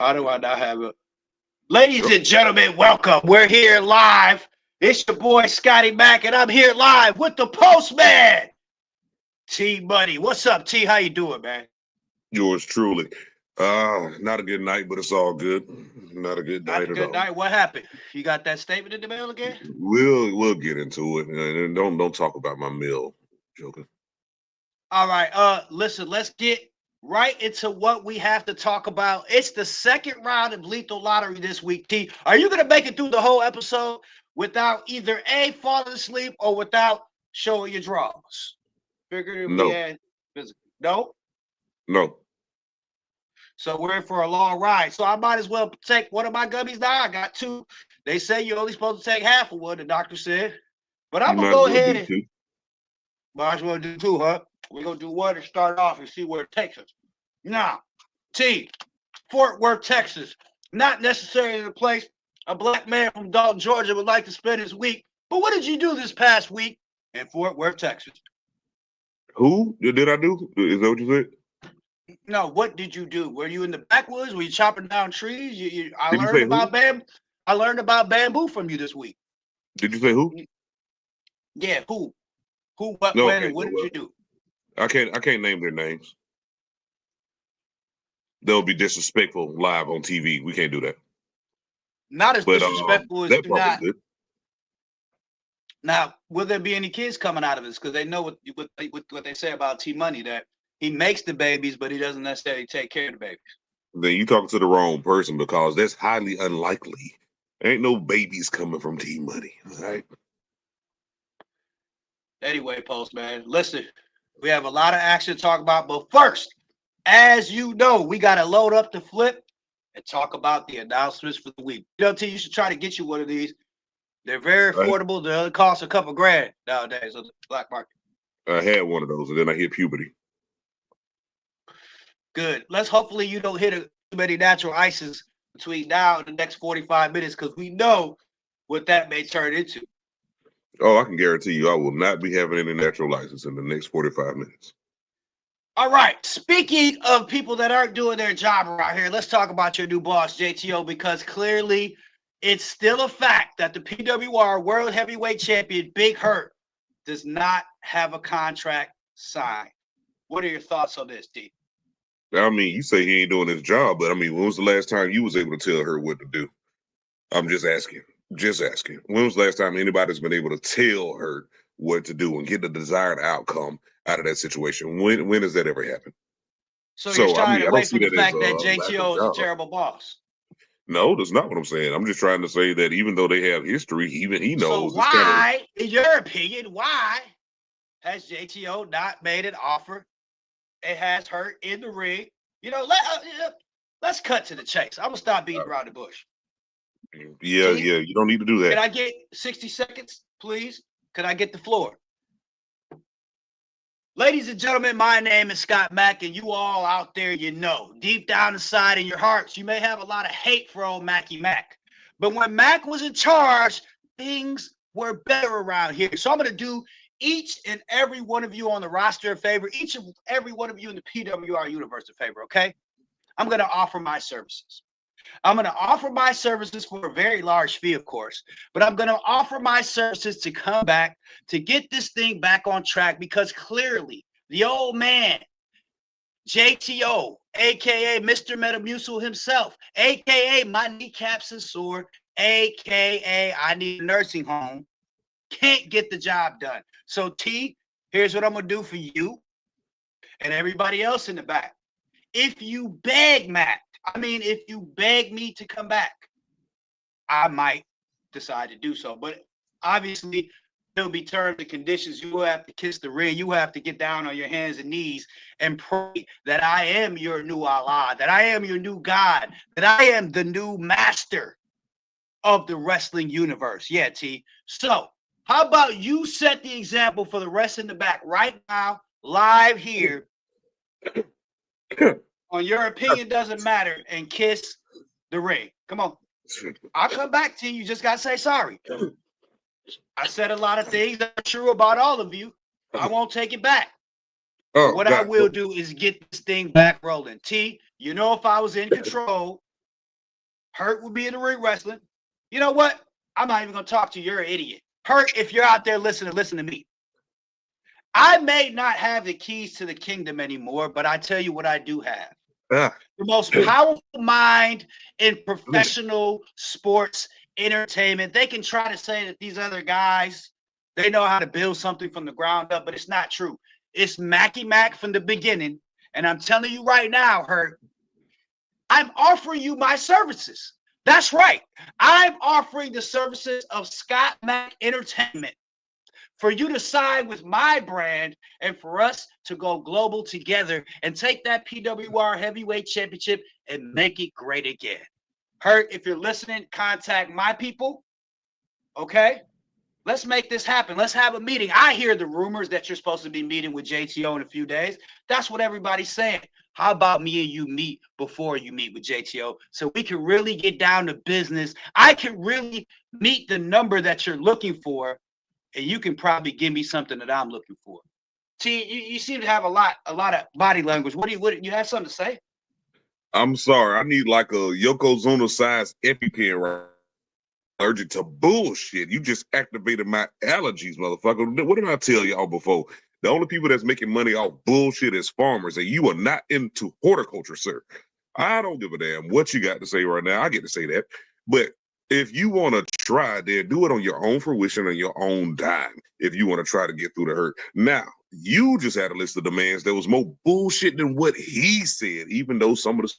How do I not have it? Ladies Yep. and gentlemen, welcome. We're here live. It's your boy Scotty Mack, and I'm here live with the Postman, T Money. What's up, T? How you doing, man? Yours truly. Not a good night, but it's all good. Not a good Not night a at good all. night. What happened? You got that statement in the mail again? We'll get into it. And don't talk about my meal, Joker. All right. Listen, let's get right into what we have to talk about. It's the second round of Lethal Lottery this week, T. Are you gonna make it through the whole episode without either A, falling asleep or without showing your draws? Figuratively No, and physically. No? no. So we're in for a long ride. So I might as well take one of my gummies now. I got two. They say you're only supposed to take half of one, the doctor said. But I'm You gonna might as go well ahead do and too. might as well do two, huh? We're gonna do one and start off and see where it takes us. Now, T, Fort Worth, Texas. Not necessarily the place a black man from Dalton, Georgia would like to spend his week. But what did you do this past week in Fort Worth, Texas? Who did I do? Is that what you said? No, what did you do? Were you in the backwoods? Were you chopping down trees? I Did you learned say who? about I learned about bamboo from you this week. Did you say who? Yeah, who? Who, what, No, when, okay. and what So did you do? I can't name their names. They'll be disrespectful live on TV. We can't do that. Not as But disrespectful as that you part was not. good. Now, will there be any kids coming out of this? Because they know what they say about T Money, that he makes the babies, but he doesn't necessarily take care of the babies. Then you talking to the wrong person because that's highly unlikely. Ain't no babies coming from T Money. All right. Anyway, Postman, listen, we have a lot of action to talk about, but first, as you know, we got to load up the flip and talk about the announcements for the week. T, you should try to get you one of these. They're very I, affordable. They only cost a couple grand nowadays on the black market. I had one of those and then I hit puberty. Good. Let's hopefully you don't hit too many natural ices between now and the next 45 minutes, because we know what that may turn into. Oh, I can guarantee you I will not be having any natural license in the next 45 minutes. All right. Speaking of people that aren't doing their job around here, let's talk about your new boss, JTO, because clearly it's still a fact that the PWR World Heavyweight Champion, Big Hurt, does not have a contract signed. What are your thoughts on this, D? I mean, you say he ain't doing his job, but I mean, when was the last time you was able to tell her what to do? I'm just asking. Just asking. When was the last time anybody's been able to tell her what to do and get the desired outcome out of that situation? When has that ever happened? So you're So I shying mean, I don't away see from the that as a fact that lack of JTO is a job. terrible boss. No, that's not what I'm saying. I'm just trying to say that even though they have history, even he So knows it's kind of why, in your opinion, why has JTO not made an offer? It has Hurt in the ring. Let's cut to the chase. I'm gonna stop beating around the bush. yeah, T, yeah. You don't need to do can that. I get 60 seconds, please? Can I get the floor? Ladies and gentlemen, my name is Scott Mack, and you all out there, deep down inside in your hearts, you may have a lot of hate for old Mackie Mack. But when Mack was in charge, things were better around here. So I'm going to do each and every one of you on the roster a favor, each and every one of you in the PWR universe a favor, okay? I'm going to offer my services. I'm going to offer my services for a very large fee, of course, but I'm going to offer my services to come back to get this thing back on track, because clearly the old man, JTO, aka Mr. Metamucil himself, aka my kneecaps are sore, aka I need a nursing home, can't get the job done. So, T, here's what I'm going to do for you and everybody else in the back. If you beg Matt, if you beg me to come back, I might decide to do so. But obviously, there'll be terms and conditions. You will have to kiss the ring. You will have to get down on your hands and knees and pray that I am your new Allah, that I am your new God, that I am the new master of the wrestling universe. Yeah, T. So, how about you set the example for the rest in the back right now, live here, on Your Opinion Doesn't Matter, and kiss the ring. Come on. I'll come back to you. You just got to say sorry. I said a lot of things that are true about all of you. I won't take it back. But Oh what I God. will do is get this thing back rolling. T, if I was in control, Hurt will be in the ring wrestling. You know what? I'm not even gonna talk to you. You're an idiot. Hurt, if you're out there listening, listen to me. I may not have the keys to the kingdom anymore, but I tell you what I do have. Ah, The most powerful mind in professional sports entertainment. They can try to say that these other guys, they know how to build something from the ground up, but it's not true. It's Mackie Mac from the beginning. And I'm telling you right now, Hurt, I'm offering you my services. That's right. I'm offering the services of Scott Mac Entertainment for you to side with my brand and for us to go global together and take that PWR Heavyweight Championship and make it great again. Hurt, if you're listening, contact my people. Okay? Let's make this happen. Let's have a meeting. I hear the rumors that you're supposed to be meeting with JTO in a few days. That's what everybody's saying. How about me and you meet before you meet with JTO so we can really get down to business? I can really meet the number that you're looking for, and you can probably give me something that I'm looking for. T, you seem to have a lot of body language. What you have something to say? I'm sorry. I need like a Yokozuna size EpiPen right. Allergic to bullshit. You just activated my allergies, motherfucker. What did I tell y'all before? The only people that's making money off bullshit is farmers, and you are not into horticulture, sir. I don't give a damn what you got to say right now. I get to say that. But if you want to try, then do it on your own fruition and your own dime if you want to try to get through the hurt. Now, you just had a list of demands that was more bullshit than what he said, even though some of the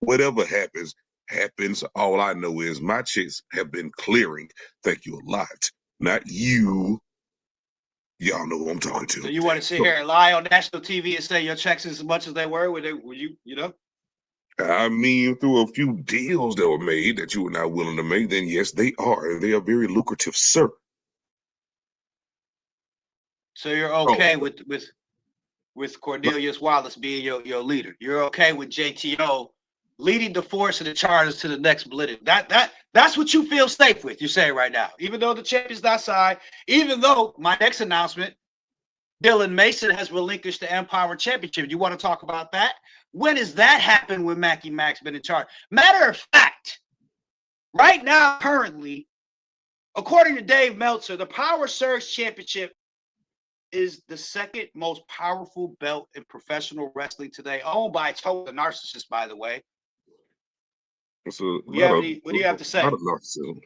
whatever happens. All I know is my checks have been clearing. Thank you a lot. Not you. Y'all know who I'm talking to. So you want to sit here and lie on national TV and say your checks as much as they were? Were you know? I mean, through a few deals that were made that you were not willing to make, then yes, they are. They are very lucrative, sir. So you're okay with Cornelius Wallace being your leader. You're okay with JTO leading the force of the Chargers to the next blitz. That's what you feel safe with. You're saying right now, even though the champion's outside, even though my next announcement, Dylan Mason has relinquished the Empower Championship. You want to talk about that? When has that happened when Mackie Mac's been in charge? Matter of fact, right now, currently, according to Dave Meltzer, the Power Surge Championship is the second most powerful belt in professional wrestling today, owned by Total the Narcissist, by the way. What do you have to say? Not a narcissist.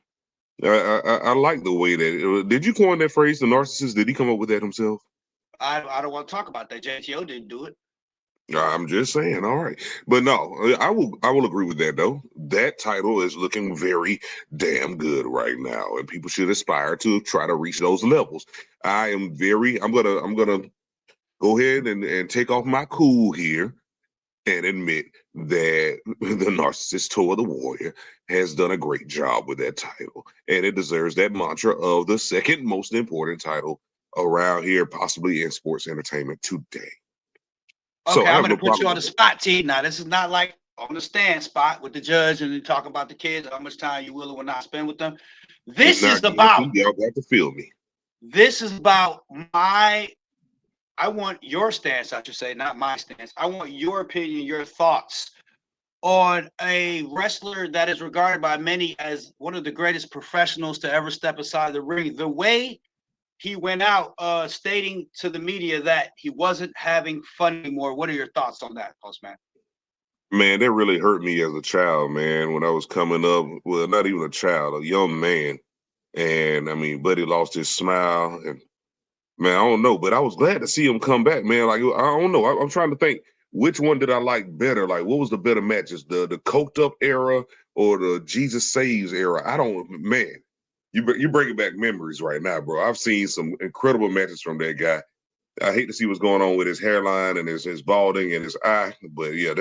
I like the way that did you coin that phrase, the narcissist? Did he come up with that himself? I don't want to talk about that. JTO didn't do it. I'm just saying, all right. But no, I will agree with that though. That title is looking very damn good right now, and people should aspire to try to reach those levels. I'm gonna go ahead and take off my cool here and admit that the narcissist Toa the Warrior has done a great job with that title. And it deserves that mantra of the second most important title around here, possibly in sports entertainment today. Okay, so I'm going to put you on the spot, T. Now, this is not like on the stand spot with the judge and you talk about the kids, how much time you will or will not spend with them. This is about, y'all got to feel me. This is about I want your stance, I should say, not my stance. I want your opinion, your thoughts on a wrestler that is regarded by many as one of the greatest professionals to ever step aside the ring. The way he went out stating to the media that he wasn't having fun anymore. What are your thoughts on that, Postman? Man, that really hurt me as a child, man, when I was coming up. Well, not even a child, a young man. And I mean, Buddy lost his smile. And man, I don't know, but I was glad to see him come back, man. Like, I don't know. I'm trying to think which one did I like better? Like, what was the better matches? The coked up era or the Jesus Saves era? I don't, man. You're bringing back memories right now, bro. I've seen some incredible matches from that guy. I hate to see what's going on with his hairline and his balding and his eye, but yeah,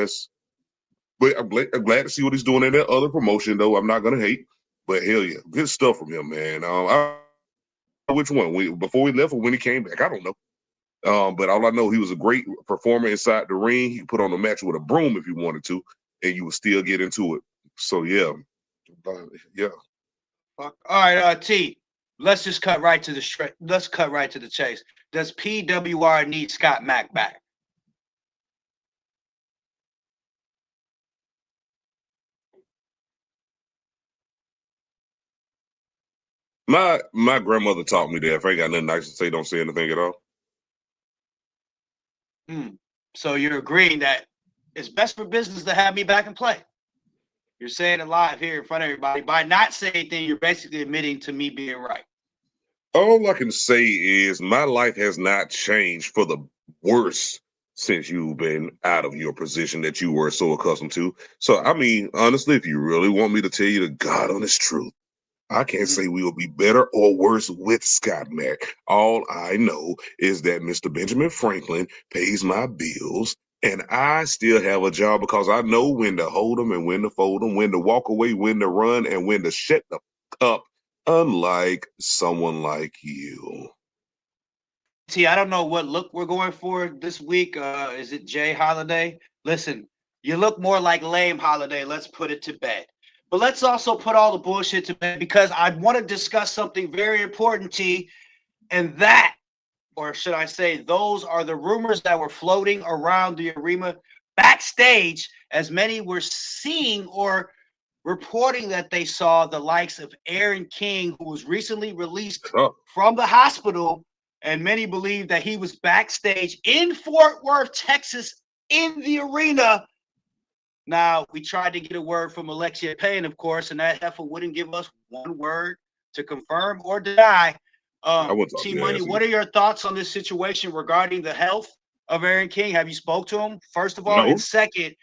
but I'm glad to see what he's doing in that other promotion, though. I'm not gonna hate, but hell yeah, good stuff from him, man. I don't know which one before we left or when he came back, I don't know. But all I know, he was a great performer inside the ring. He put on a match with a broom if he wanted to, and you would still get into it. So yeah, yeah. All right, T. Let's just cut right to the Let's cut right to the chase. Does PWR need Scott Mac back? My grandmother taught me that if I ain't got nothing nice to say, don't say anything at all. So you're agreeing that it's best for business to have me back and play. You're saying it live here in front of everybody. By not saying anything, you're basically admitting to me being right. All I can say is my life has not changed for the worse since you've been out of your position that you were so accustomed to. So, I mean, honestly, if you really want me to tell you the God honest truth, I can't say we will be better or worse with Scott Mack. All I know is that Mr. Benjamin Franklin pays my bills, and I still have a job because I know when to hold them and when to fold them, when to walk away, when to run, and when to shut the up, unlike someone like you. See, I don't know what look we're going for this week. Is it Jay Holiday? Listen, you look more like Lame Holiday. Let's put it to bed. But let's also put all the bullshit to bed because I want to discuss something very important, T, and that, or should I say, those are the rumors that were floating around the arena backstage, as many were seeing or reporting that they saw the likes of Aaron King, who was recently released Oh, from the hospital, and many believe that he was backstage in Fort Worth, Texas, in the arena. Now, we tried to get a word from Alexia Payne, of course, and that heifer wouldn't give us one word to confirm or deny. I wouldn't talk T to your Money, ass what either. are your thoughts on this situation regarding the health of Aaron King? Have you spoke to him, first of all? And No, second,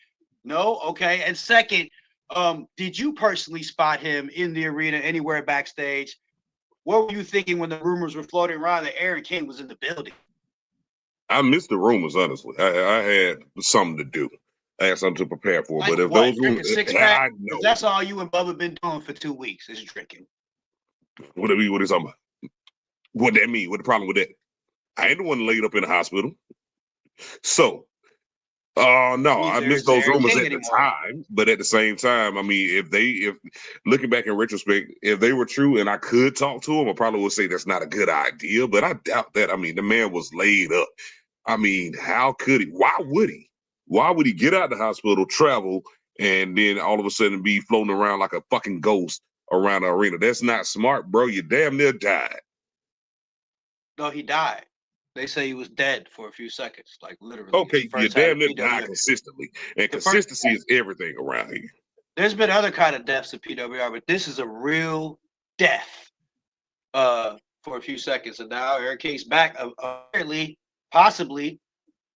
no? Okay. And second, did you personally spot him in the arena anywhere backstage? What were you thinking when the rumors were floating around that Aaron King was in the building? I missed the rumors, honestly. I had something to do. I had something to prepare for. Like But if what? those Drinking rumors, six pack? I Because know. that's all you and Bubba been doing for 2 weeks is drinking. What are talking about? What that mean? What the problem with that? I ain't the one laid up in the hospital. So, no, I Neither missed is those Aaron rumors King at the anymore. time, but at the same time, I mean, if looking back in retrospect, if they were true and I could talk to him, I probably would say that's not a good idea, but I doubt that. I mean, the man was laid up. I mean, how could he? Why would he? Why would he get out the hospital, travel, and then all of a sudden be floating around like a fucking ghost around the arena? That's not smart, bro. You damn near died. No, he died. They say he was dead for a few seconds, like literally. It's the Okay, you first time damn in near die PW. consistently, and The first consistency is everything around here. there's been other kind of deaths in PWR, but this is a real death for a few seconds. And now Eric King's back, apparently, possibly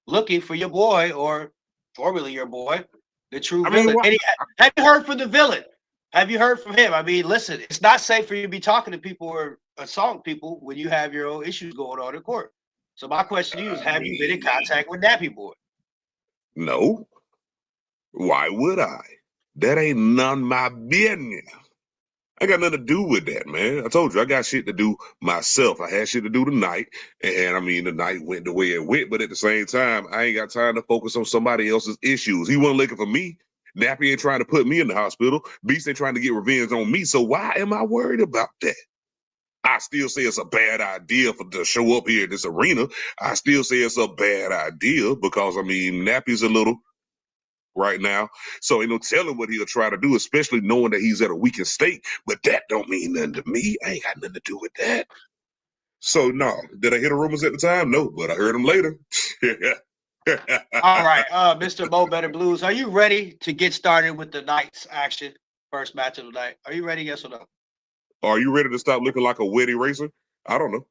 looking for your boy or formerly your boy, the true I mean, villain. what? Have you heard from the villain? Have you heard from him? I mean, listen, it's not safe for you to be talking to people or assaulting people when you have your own issues going on in court. So my question to you is, I have you been in mean, contact with Nappy Boy? no. Why would I? That ain't none of my business. I got nothing to do with that, man. I told you I got shit to do myself. I had shit to do tonight, and I mean the night went the way it went. But at the same time, I ain't got time to focus on somebody else's issues. He wasn't looking for me. Nappy ain't trying to put me in the hospital. Beast ain't trying to get revenge on me. So why am I worried about that? I still say it's a bad idea for to show up here at this arena. I still say it's a bad idea because I mean Nappy's a little right now. So ain't no telling what he'll try to do, especially knowing that he's at a weakened state. But that don't mean nothing to me. I ain't got nothing to do with that. So no, did I hear the rumors at the time? No, but I heard them later. All right, Mr. Mo Better Blues, are you ready to get started with the night's action? First match of the night. Are you ready? Yes or no? Are you ready to stop looking like a wet eraser? I don't know.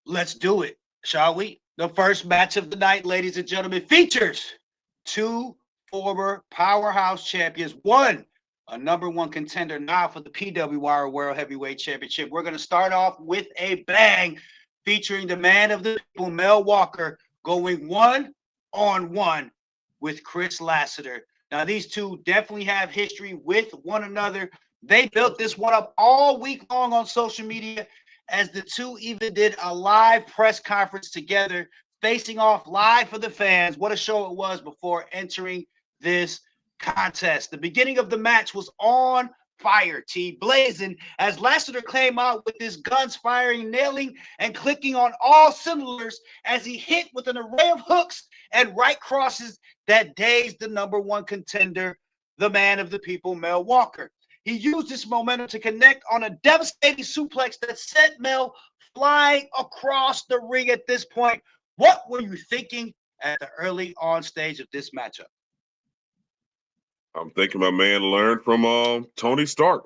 Let's do it, shall we? The first match of the night, ladies and gentlemen, features two former powerhouse champions, one a number one contender now for the PWR World Heavyweight Championship. We're going to start off with a bang featuring the man of the people, Mel Walker, going one-on-one with Chris Lassiter. Now, these two definitely have history with one another. They built this one up all week long on social media, as the two even did a live press conference together, facing off live for the fans. What a show it was before entering this contest. The beginning of the match was on fire, blazing, as Lassiter came out with his guns firing, nailing, and clicking on all cylinders as he hit with an array of hooks and right crosses that dazed the number one contender, the man of the people, Mel Walker. He used this momentum to connect on a devastating suplex that sent Mel flying across the ring at this point. What were you thinking at the early on stage of this matchup? I'm thinking my man learned from Tony Stark.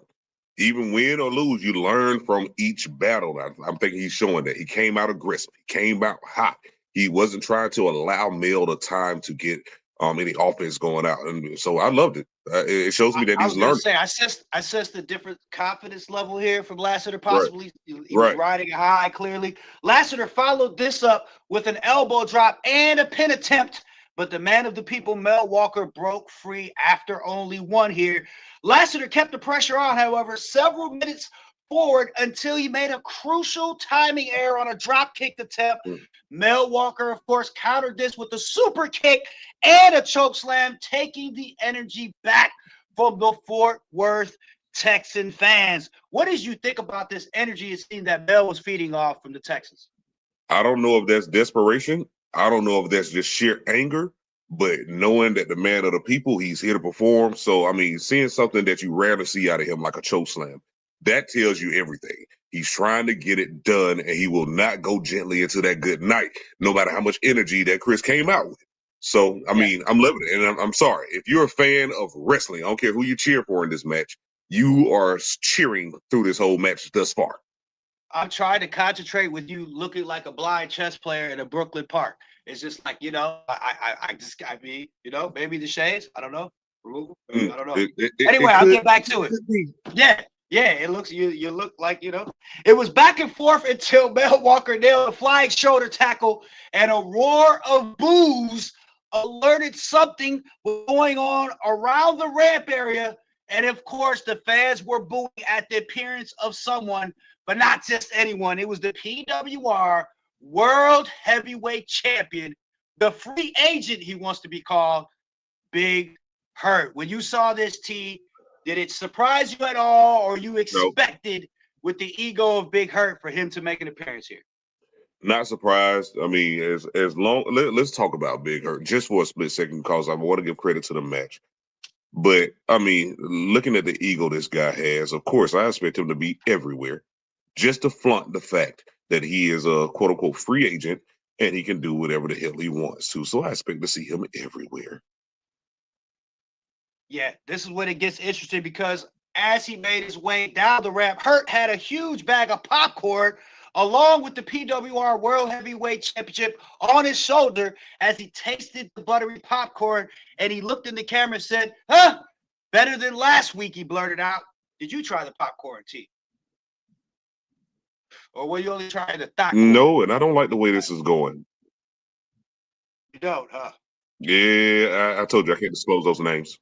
Even win or lose, you learn from each battle. I'm thinking he's showing that. He came out aggressive. He came out hot. He wasn't trying to allow Mel the time to get any offense going out. And so I loved it. It shows me that I he's was gonna learning. say I sensed the different confidence level here from Lassiter. Right, Possibly he was right. riding high. Clearly, Lassiter followed this up with an elbow drop and a pin attempt, but the man of the people, Mel Walker, broke free after only one here. Lassiter kept the pressure on, however, several minutes forward until he made a crucial timing error on a drop kick attempt. Mm. Mel Walker, of course, countered this with a super kick and a choke slam, taking the energy back from the Fort Worth Texan fans. What did you think about this energy it seemed that Mel was feeding off from the Texans? I don't know if that's desperation. I don't know if that's just sheer anger, but knowing that the man of the people, he's here to perform. So, I mean, seeing something that you rarely see out of him, like a choke slam, that tells you everything. He's trying to get it done, and he will not go gently into that good night, no matter how much energy that Chris came out with. So, I mean, I'm loving it. And I'm sorry. If you're a fan of wrestling, I don't care who you cheer for in this match, you are cheering through this whole match thus far. I'm trying to concentrate with you looking like a blind chess player in a Brooklyn park. It's just like, I mean, maybe the shades. I don't know. Remove them. Mm. I don't know. It Anyway, I'll could, get back to it. could be. Yeah, it looks you look like it was back and forth until Mel Walker nailed a flying shoulder tackle and a roar of boos alerted something was going on around the ramp area. And of course, the fans were booing at the appearance of someone, but not just anyone. It was the PWR World Heavyweight Champion, the free agent he wants to be called, Big Hurt. When you saw this, T, did it surprise you at all, or you No. expected with the ego of Big Hurt for him to make an appearance here? Not surprised. I mean, as long let's talk about Big Hurt just for a split second because I want to give credit to the match. But I mean, looking at the ego this guy has, of course, I expect him to be everywhere, just to flaunt the fact that he is a quote unquote free agent and he can do whatever the hell he wants to. So I expect to see him everywhere. Yeah, this is when it gets interesting because as he made his way down the ramp, Hurt had a huge bag of popcorn along with the PWR World Heavyweight Championship on his shoulder as he tasted the buttery popcorn and he looked in the camera and said, "Huh, better than last week," he blurted out. Did you try the popcorn, T? Or were you only trying the thought corn? No, and I don't like the way this is going. You don't, huh? Yeah, I told you I can't disclose those names.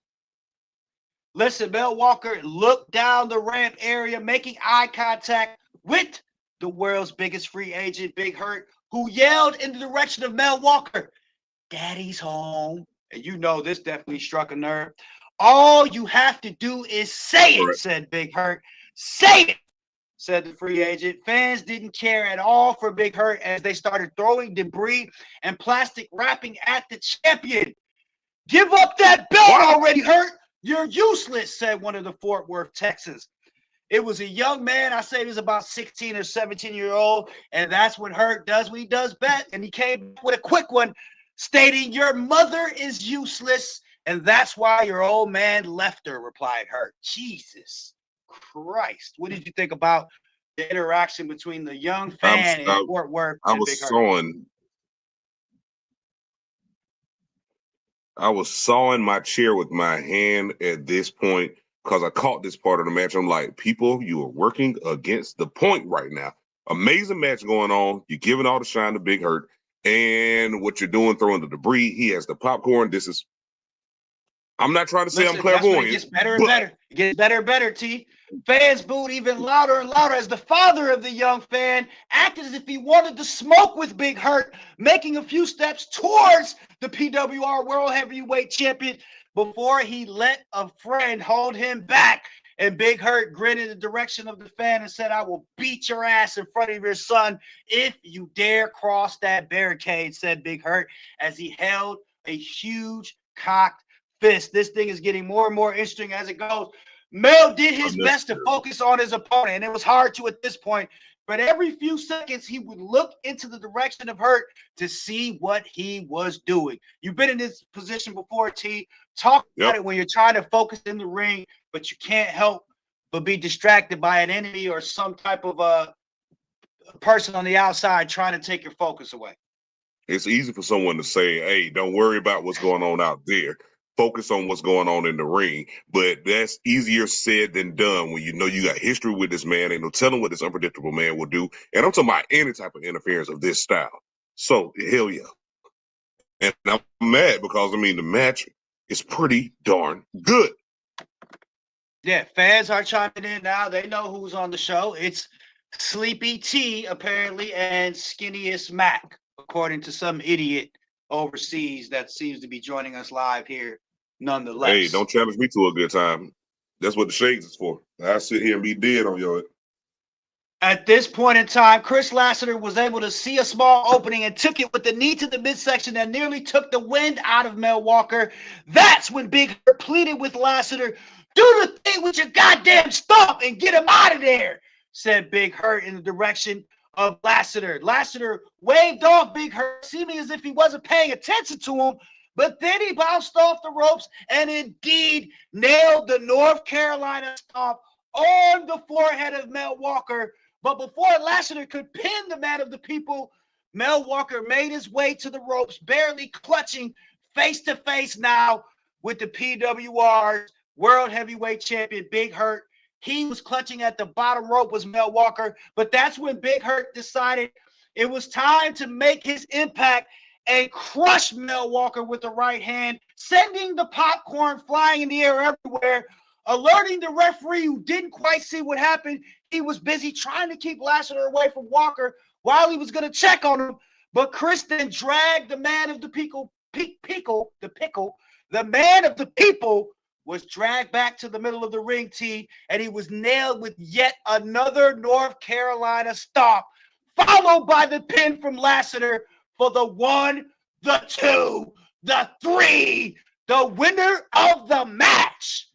Listen, Mel Walker looked down the ramp area, making eye contact with the world's biggest free agent, Big Hurt, who yelled in the direction of Mel Walker, "Daddy's home." And you know this definitely struck a nerve. "All you have to do is say it," Right. said Big Hurt. "Say it," said the free agent. Fans didn't care at all for Big Hurt as they started throwing debris and plastic wrapping at the champion. "Give up that belt already, Hurt. You're useless," said one of the Fort Worth Texans. It was a young man. I say he was about 16 or 17-year-old. And that's what Hurt does when he does bet. And he came with a quick one stating, "Your mother is useless. And that's why your old man left her," replied Hurt. Jesus Christ. What did you think about the interaction between the young fan in Fort Worth I and was Big Hurt? sawing. I was sawing my chair with my hand at this point because I caught this part of the match. I'm like, people, you are working against the point right now. Amazing match going on. You're giving all the shine to Big Hurt. And what you're doing, throwing the debris. He has the popcorn. I'm not trying to say I'm Listen, that's when it clairvoyant, gets better and but better. It gets better and better, T. Fans booed even louder and louder as the father of the young fan acted as if he wanted to smoke with Big Hurt, making a few steps towards the PWR World Heavyweight Champion before he let a friend hold him back. And Big Hurt grinned in the direction of the fan and said, "I will beat your ass in front of your son if you dare cross that barricade," said Big Hurt as he held a huge cocked fist. This thing is getting more and more interesting as it goes. Mel did his best to focus on his opponent, and it was hard to at this point. But every few seconds, he would look into the direction of Hurt to see what he was doing. You've been in this position before, T. Talk about it when you're trying to focus in the ring, but you can't help but be distracted by an enemy or some type of a person on the outside trying to take your focus away. It's easy for someone to say, hey, don't worry about what's going on out there. Focus on what's going on in the ring. But that's easier said than done when you know you got history with this man. Ain't no telling what this unpredictable man will do. And I'm talking about any type of interference of this style. So, hell yeah. And I'm mad because, I mean, the match is pretty darn good. Yeah, fans are chiming in now. They know who's on the show. It's Sleepy T, apparently, and Skinniest Mac, according to some idiot overseas that seems to be joining us live here nonetheless. Hey, don't challenge me to a good time. That's what the shades is for. I sit here and be dead on your. At this point in time, Chris Lassiter was able to see a small opening and took it with the knee to the midsection that nearly took the wind out of Mel Walker. That's when Big Hurt pleaded with Lassiter, do the thing with your goddamn stomp and get him out of there, said Big Hurt in the direction of Lassiter. Lassiter waved off Big Hurt, seeming as if he wasn't paying attention to him, but then he bounced off the ropes and indeed nailed the North Carolina stomp on the forehead of Mel Walker. But before Lassiter could pin the man of the people, Mel Walker made his way to the ropes, barely clutching face-to-face now with the PWR World Heavyweight Champion Big Hurt. He was clutching at the bottom rope was Mel Walker, but that's when Big Hurt decided it was time to make his impact and crush Mel Walker with the right hand, sending the popcorn flying in the air everywhere, alerting the referee who didn't quite see what happened. He was busy trying to keep Lassiter away from Walker while he was going to check on him, but Chris then dragged the man of the people, the man of the people was dragged back to the middle of the ring, T, and he was nailed with yet another North Carolina stomp, followed by the pin from Lassiter for the 1, the 2, the 3, the winner of the match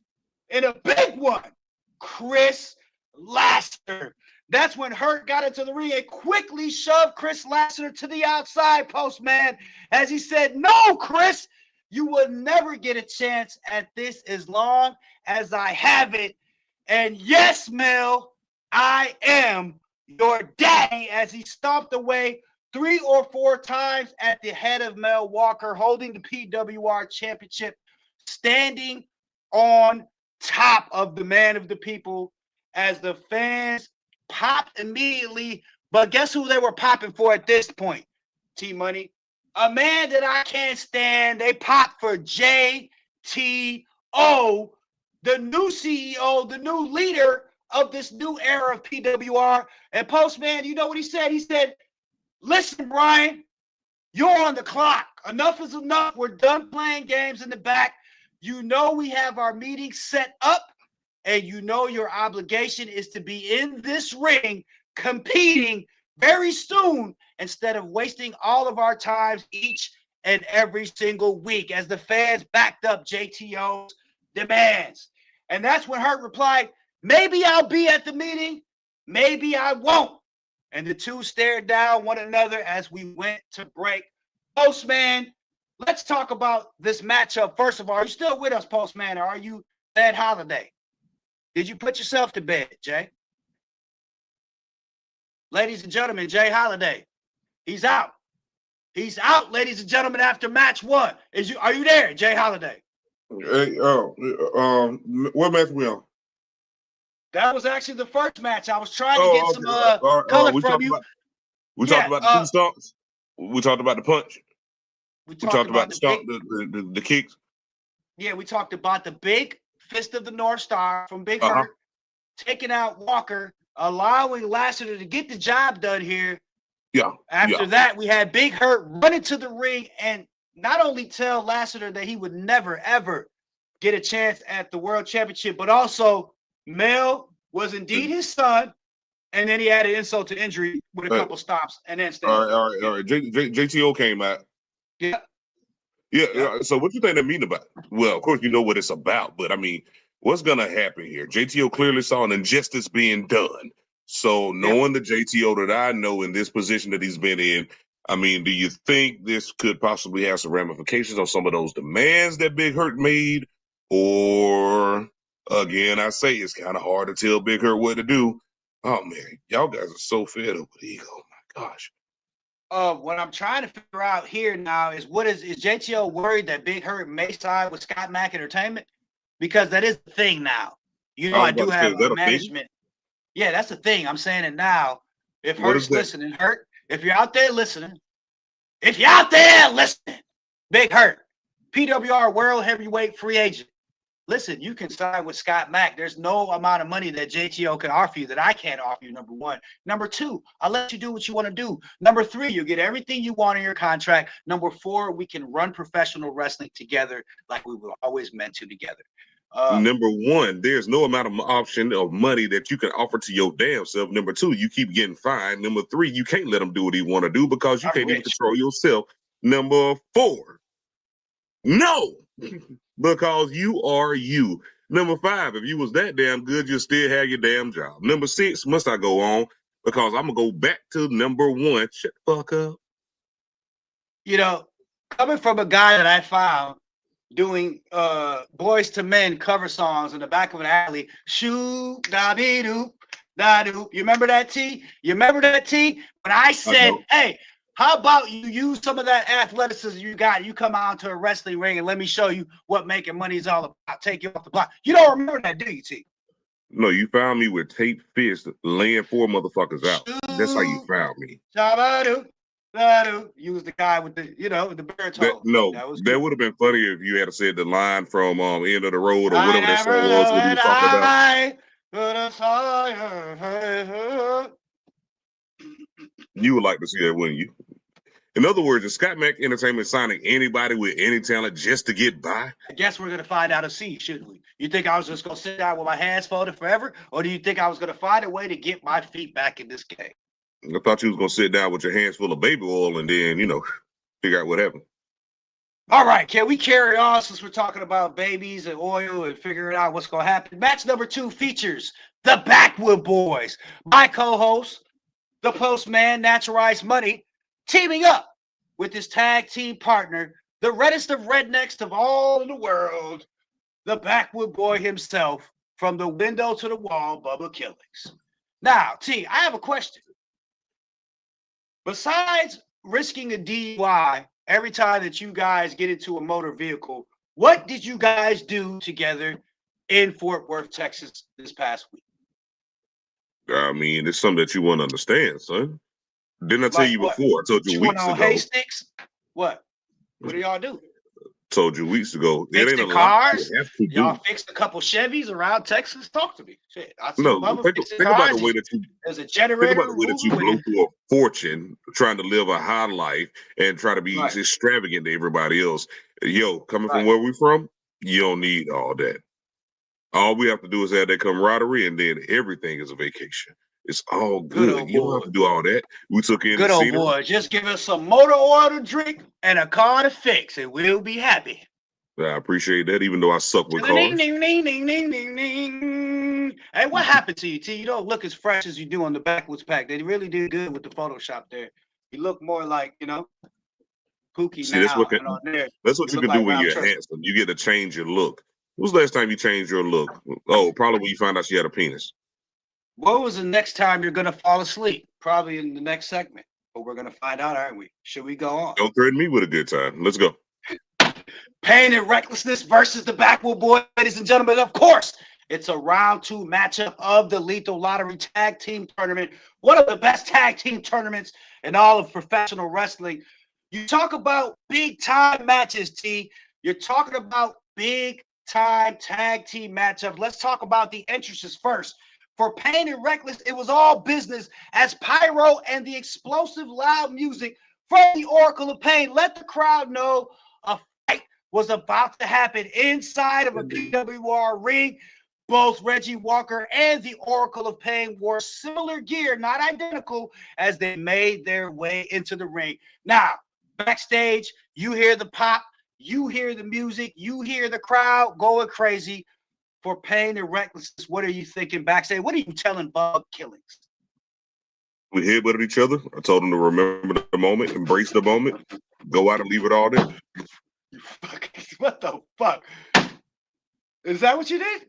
in a big one, Chris Lassiter. That's when Hurt got into the ring and quickly shoved Chris Lassiter to the outside, Postman, as he said, no, Chris, you will never get a chance at this as long as I have it. And yes, Mel, I am your daddy, as he stomped away 3 or 4 times at the head of Mel Walker, holding the PWR championship, standing on top of the man of the people as the fans popped immediately. But guess who they were popping for at this point, T-Money? A man that I can't stand. They popped for JTO, the new CEO, the new leader of this new era of PWR. And Postman, you know what he said? He said, listen, Brian, you're on the clock. Enough is enough. We're done playing games in the back. You know we have our meeting set up, and you know your obligation is to be in this ring competing very soon instead of wasting all of our times each and every single week, as the fans backed up JTO's demands. And that's when Hurt replied, maybe I'll be at the meeting, maybe I won't. And the two stared down one another as we went to break. Postman, let's talk about this matchup. First of all, are you still with us, Postman, or are you at holiday? Did you put yourself to bed, Jay? Ladies and gentlemen, Jay Holiday, he's out. He's out, ladies and gentlemen, after match 1. Are you there, Jay Holiday? Hey, what match we on? That was actually the first match. I was trying to get some color from you. We talked about the 2 stomps. We talked about the punch. We talked about the stomp, the kicks. Yeah, we talked about the big fist of the North Star from Big Hurt, taking out Walker, allowing Lassiter to get the job done here. Yeah. After that, we had Big Hurt running to the ring and not only tell Lassiter that he would never, ever get a chance at the World Championship, but also Mel was indeed his son. And then he added insult to injury with a couple stops. And then all right. JTO came out. Yeah. So what you think that mean about? Well, of course, you know what it's about. But, I mean, what's gonna happen here? JTO clearly saw an injustice being done. So Yeah. knowing the JTO that I know in this position that he's been in, I mean, do you think this could possibly have some ramifications on some of those demands that Big Hurt made? Or again, I say it's kind of hard to tell Big Hurt what to do. Oh man, y'all guys are so fed up with ego. Oh my gosh. What I'm trying to figure out here now is is JTO worried that Big Hurt may side with Scott Mack Entertainment? Because that is the thing now. You know, I was I about do to say, have is that a a thing? management. Yeah, that's the thing. I'm saying it now. If What is Hurt's that? listening, Hurt, if you're out there listening, Big Hurt, PWR World Heavyweight Free Agent. Listen, you can sign with Scott Mack. There's no amount of money that JTO can offer you that I can't offer you, number one. Number two, I'll let you do what you want to do. Number three, you get everything you want in your contract. Number four, we can run professional wrestling together like we were always meant to together. Number one, there's no amount of option of money that you can offer to your damn self. Number two, you keep getting fined. Number three, you can't let him do what he want to do because you I'm can't even rich. control yourself. Number four, no, because you are you. Number five, if you was that damn good, you still have your damn job. Number six, must I go on? Because I'm gonna go back to number one. Shut the fuck up. You know, coming from a guy that I found doing Boys to Men cover songs in the back of an alley, shoot, da dee doop, da doop. You remember that, T? You remember that, T? When I I said, know. hey, how about you use some of that athleticism you got? You come out to a wrestling ring and let me show you what making money is all about. Take you off the block. You don't remember that, do you, T? No, you found me with taped fists laying four motherfuckers out. That's how you Shoot, found me. da da doop, da doop. You was the guy with the, you know, the baritone. That was That good. would have been funny if you had said the line from End of the Road or I whatever that never song was what he knowed was talking about. I could have saw you. You would like to see that, wouldn't you? In other words, is Scott Mack Entertainment signing anybody with any talent just to get by? I guess we're gonna find out and see, shouldn't we? You think I was just gonna sit down with my hands folded forever, or do you think I was gonna find a way to get my feet back in this game? I thought you was gonna sit down with your hands full of baby oil and then, figure out what happened. All right, can we carry on since we're talking about babies and oil and figuring out what's gonna happen? Match number 2 features the Backwood Boys. My co-host, the Postman, Natural Ice Money, teaming up with his tag team partner, the reddest of rednecks of all in the world, the Backwood Boy himself, from the window to the wall, Bubba Killings. Now, T, I have a question. Besides risking a DUI every time that you guys get into a motor vehicle, what did you guys do together in Fort Worth, Texas this past week? I mean, it's something that you want to understand, son. Didn't I tell Like you what? before? I told you Chewing weeks on hay ago. sticks? What? What do y'all do? Told you weeks ago. It ain't a Fixing lot you cars? have to Y'all do. fixed a couple Chevys around Texas? Talk to me. Shit, I see No, Bubba think, fixing think about the cars. way that you There's a think about generator the way that you moving. blow through a fortune trying to live a high life and try to be Right, extravagant to everybody else. Yo, coming from right. where we from, you don't need all that. All we have to do is have that camaraderie, and then everything is a vacation. It's all Good good. old You don't have boy. to do all that. We took in the Good old scenery. boy. Just give us some motor oil to drink and a car to fix, and we'll be happy. I appreciate that, even though I suck with Ding, cars. ding, ding, ding, ding, ding, ding. Hey, what happened to you, T? You don't look as fresh as you do on the Backwoods Pack. They really did good with the Photoshop there. You look more like, Pookie See, that's what now, and on there, that's what you you look can do like when Ralph you're Tresvant. handsome. You get to change your look. When was the last time you changed your look? Oh, probably when you found out she had a penis. What was the next time you're going to fall asleep? Probably in the next segment. But we're going to find out, aren't we? Should we go on? Don't threaten me with a good time. Let's go. Pain and Recklessness versus the Backwood Boys, ladies and gentlemen. Of course, it's a round 2 matchup of the Lethal Lottery Tag Team Tournament, one of the best tag team tournaments in all of professional wrestling. You talk about big time matches, T. You're talking about big time tag team matchup. Let's talk about the entrances first. For Pain and Reckless, it was all business as Pyro and the explosive loud music from the Oracle of Pain let the crowd know a fight was about to happen inside of a PWR ring. Both Reggie Walker and the Oracle of Pain wore similar gear, not identical, as they made their way into the ring. Now, backstage, you hear the pop, you hear the music, you hear the crowd going crazy. for pain and recklessness. What are you thinking backstage? What are you telling Bubba Killings? We headbutted each other. I told him to remember the moment, embrace the moment, go out and leave it all there. What the fuck? Is that what you did?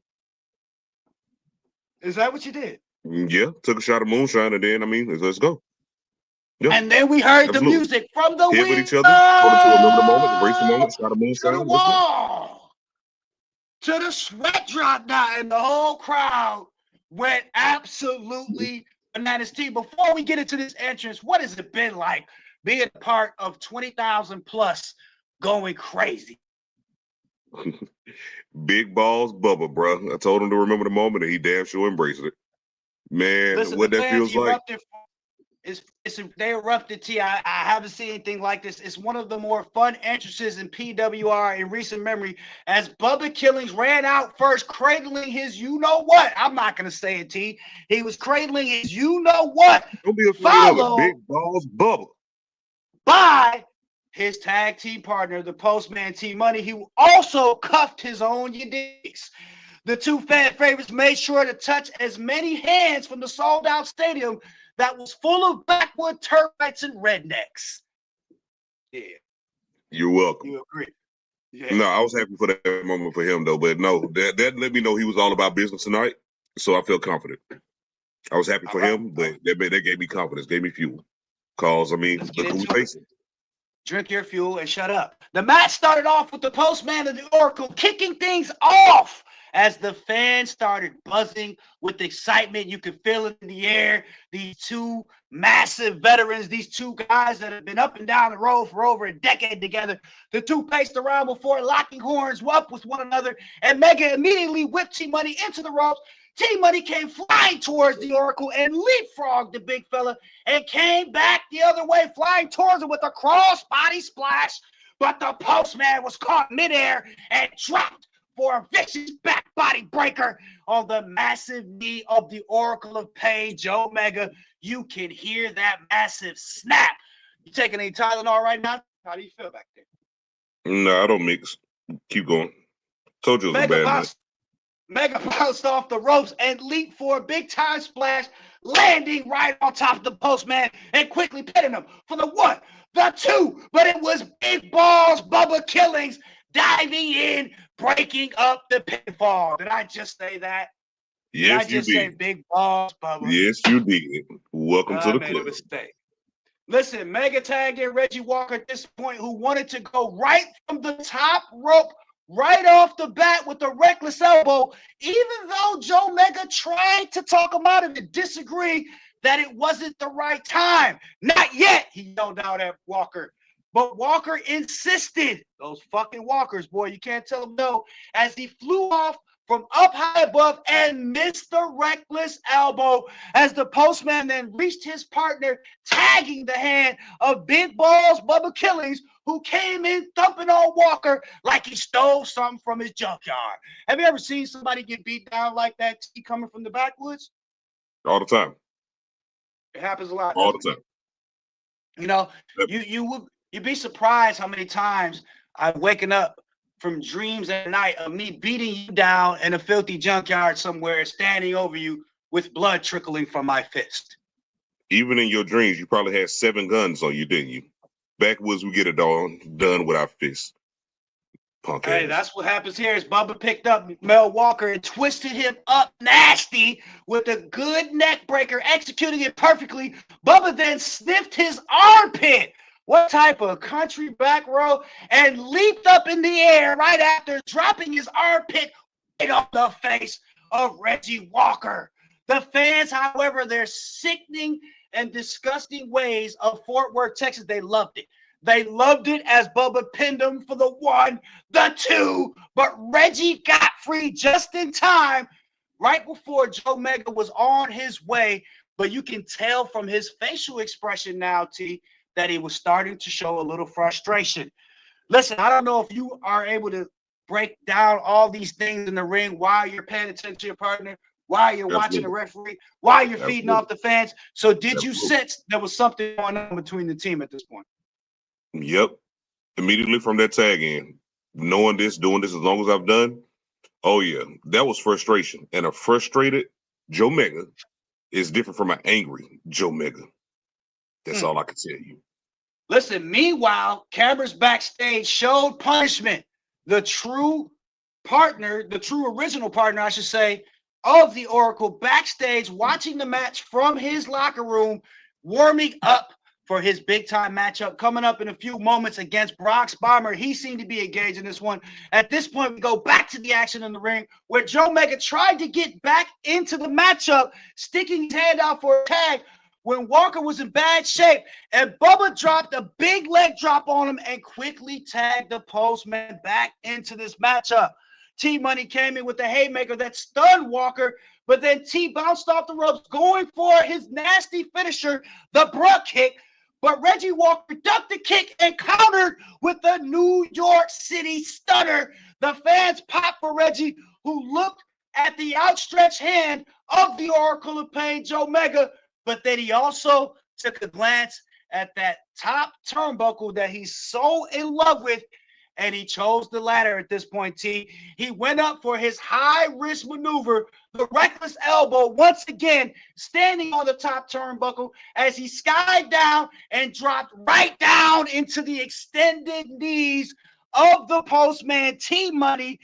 Is that what you did? Yeah, took a shot of moonshine, and then let's go. Yeah. And then we heard the music from the window. Hit with each other, told him to remember the moment, embrace the moment, shot of moonshine, to the wall, to the sweat drop down, and the whole crowd went absolutely bananas. T. Before we get into this entrance, what has it been like being a part of 20,000 plus going crazy? Big balls, Bubba, bro. I told him to remember the moment, and he damn sure embraced it. Man, listen, what that feels like. They erupted, T. I haven't seen anything like this. It's one of the more fun entrances in PWR in recent memory, as Bubba Killings ran out first, cradling his you-know-what. I'm not going to say it, T. He was cradling his you-know-what. Don't be afraid of it. Big balls, Bubba. By his tag team partner, the Postman T-Money, who also cuffed his own Yadix. The two fan favorites made sure to touch as many hands from the sold-out stadium that was full of backwood termites and rednecks. Yeah. You're welcome. You agree? Yeah. No, I was happy for that moment for him, though. But no, that let me know he was all about business tonight. So I felt confident. I was happy for him, but that gave me confidence, gave me fuel. Cause, look who we facing. Drink your fuel and shut up. The match started off with the Postman and the Oracle kicking things off. As the fans started buzzing with excitement, you could feel it in the air. These two massive veterans, these two guys that have been up and down the road for over a decade together, the two paced around before locking horns up with one another, and Mega immediately whipped T-Money into the ropes. T-Money came flying towards the Oracle and leapfrogged the big fella and came back the other way, flying towards him with a cross-body splash, but the Postman was caught midair and dropped for a vicious back body breaker on the massive knee of the Oracle of Pain, Joe Mega. You can hear that massive snap. You taking any Tylenol right now? How do you feel back there? No, I don't mix. Keep going. Told you it was a bad night. Mega bounced off the ropes and leaped for a big time splash, landing right on top of the Postman and quickly pinning him for the one, the two, but it was Big Balls Bubba Killings diving in, breaking up the pinfall. Did I just say that? Yes, did I just say Big Balls Bubba? Yes, you did. Welcome to the club. I made a mistake. Listen, Mega tagged in Reggie Walker at this point, who wanted to go right from the top rope, right off the bat with a reckless elbow, even though Joe Mega tried to talk him out of it, disagree that it wasn't the right time. Not yet, he yelled out at Walker. But Walker insisted. Those fucking Walkers, boy, you can't tell them no. As he flew off from up high above and missed the reckless elbow, as the Postman then reached his partner, tagging the hand of Big Balls Bubba Killings, who came in thumping on Walker like he stole something from his junkyard. Have you ever seen somebody get beat down like that coming from the backwoods? All the time. It happens a lot. All the time. You know, you'd be surprised how many times I'm waking up from dreams at night of me beating you down in a filthy junkyard somewhere, standing over you with blood trickling from my fist. Even in your dreams, you probably had 7 guns on you, didn't you? Backwoods, we get it all done with our fists. Punk hey, ass. That's what happens here. Is Bubba picked up Mel Walker and twisted him up nasty with a good neck breaker, executing it perfectly. Bubba then sniffed his armpit. What type of country back row? And leaped up in the air right after dropping his armpit right on the face of Reggie Walker. The fans, however, their sickening and disgusting ways of Fort Worth, Texas, they loved it. They loved it as Bubba pinned him for the 1, the 2, but Reggie got free just in time, right before Joe Mega was on his way. But you can tell from his facial expression now, T, that he was starting to show a little frustration. Listen, I don't know if you are able to break down all these things in the ring while you're paying attention to your partner, while you're watching the referee, while you're feeding off the fans. So did you sense there was something going on between the team at this point? Yep. Immediately from that tag in, knowing this, doing this as long as I've done, Oh yeah, that was frustration, and a frustrated Joe Mega is different from an angry Joe Mega. That's all I can tell you. Listen, meanwhile, cameras backstage showed Punishment, the true partner, the true original partner, I should say, of the Oracle, backstage watching the match from his locker room, warming up for his big time matchup coming up in a few moments against Brock's Bomber. He seemed to be engaged in this one. At this point, we go back to the action in the ring where Joe Mega tried to get back into the matchup, sticking his hand out for a tag when Walker was in bad shape, and Bubba dropped a big leg drop on him and quickly tagged the Postman back into this matchup. T-Money came in with a haymaker that stunned Walker, but then T bounced off the ropes going for his nasty finisher, the Bruck kick, but Reggie Walker ducked the kick and countered with the New York City Stunner. The fans popped for Reggie, who looked at the outstretched hand of the Oracle of Pain, Joe Mega, but then he also took a glance at that top turnbuckle that he's so in love with, and he chose the ladder at this point, T. He went up for his high-risk maneuver, the reckless elbow, once again standing on the top turnbuckle as he skied down and dropped right down into the extended knees of the Postman T-Money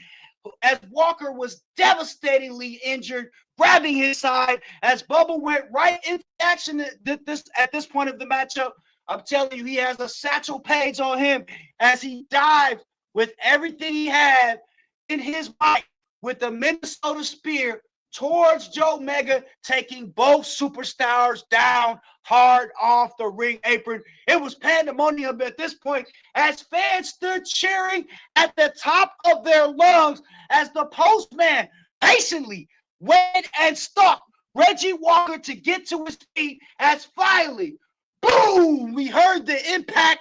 as Walker was devastatingly injured, grabbing his side as Bubba went right into action at this point of the matchup. I'm telling you, he has a Satchel Paige on him as he dived with everything he had in his might with the Minnesota Spear towards Joe Mega, taking both superstars down hard off the ring apron. It was pandemonium at this point as fans stood cheering at the top of their lungs as the Postman patiently went and stopped Reggie Walker to get to his feet as finally, boom, we heard the impact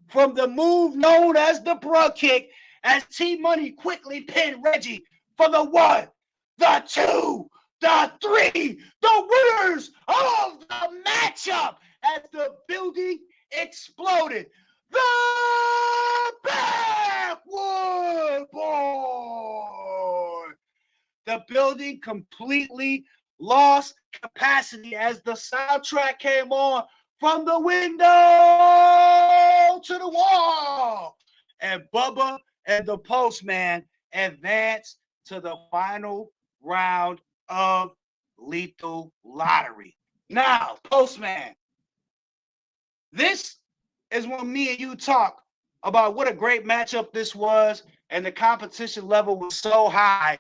from the move known as the Bruck kick as T-Money quickly pinned Reggie for the 1, the 2, the 3, the winners of the matchup as the building exploded. The Backwood Boy! The building completely lost capacity as the soundtrack came on from the window to the wall. And Bubba and the Postman advanced to the final round of Lethal Lottery. Now, Postman, this is when me and you talk about what a great matchup this was, and the competition level was so high.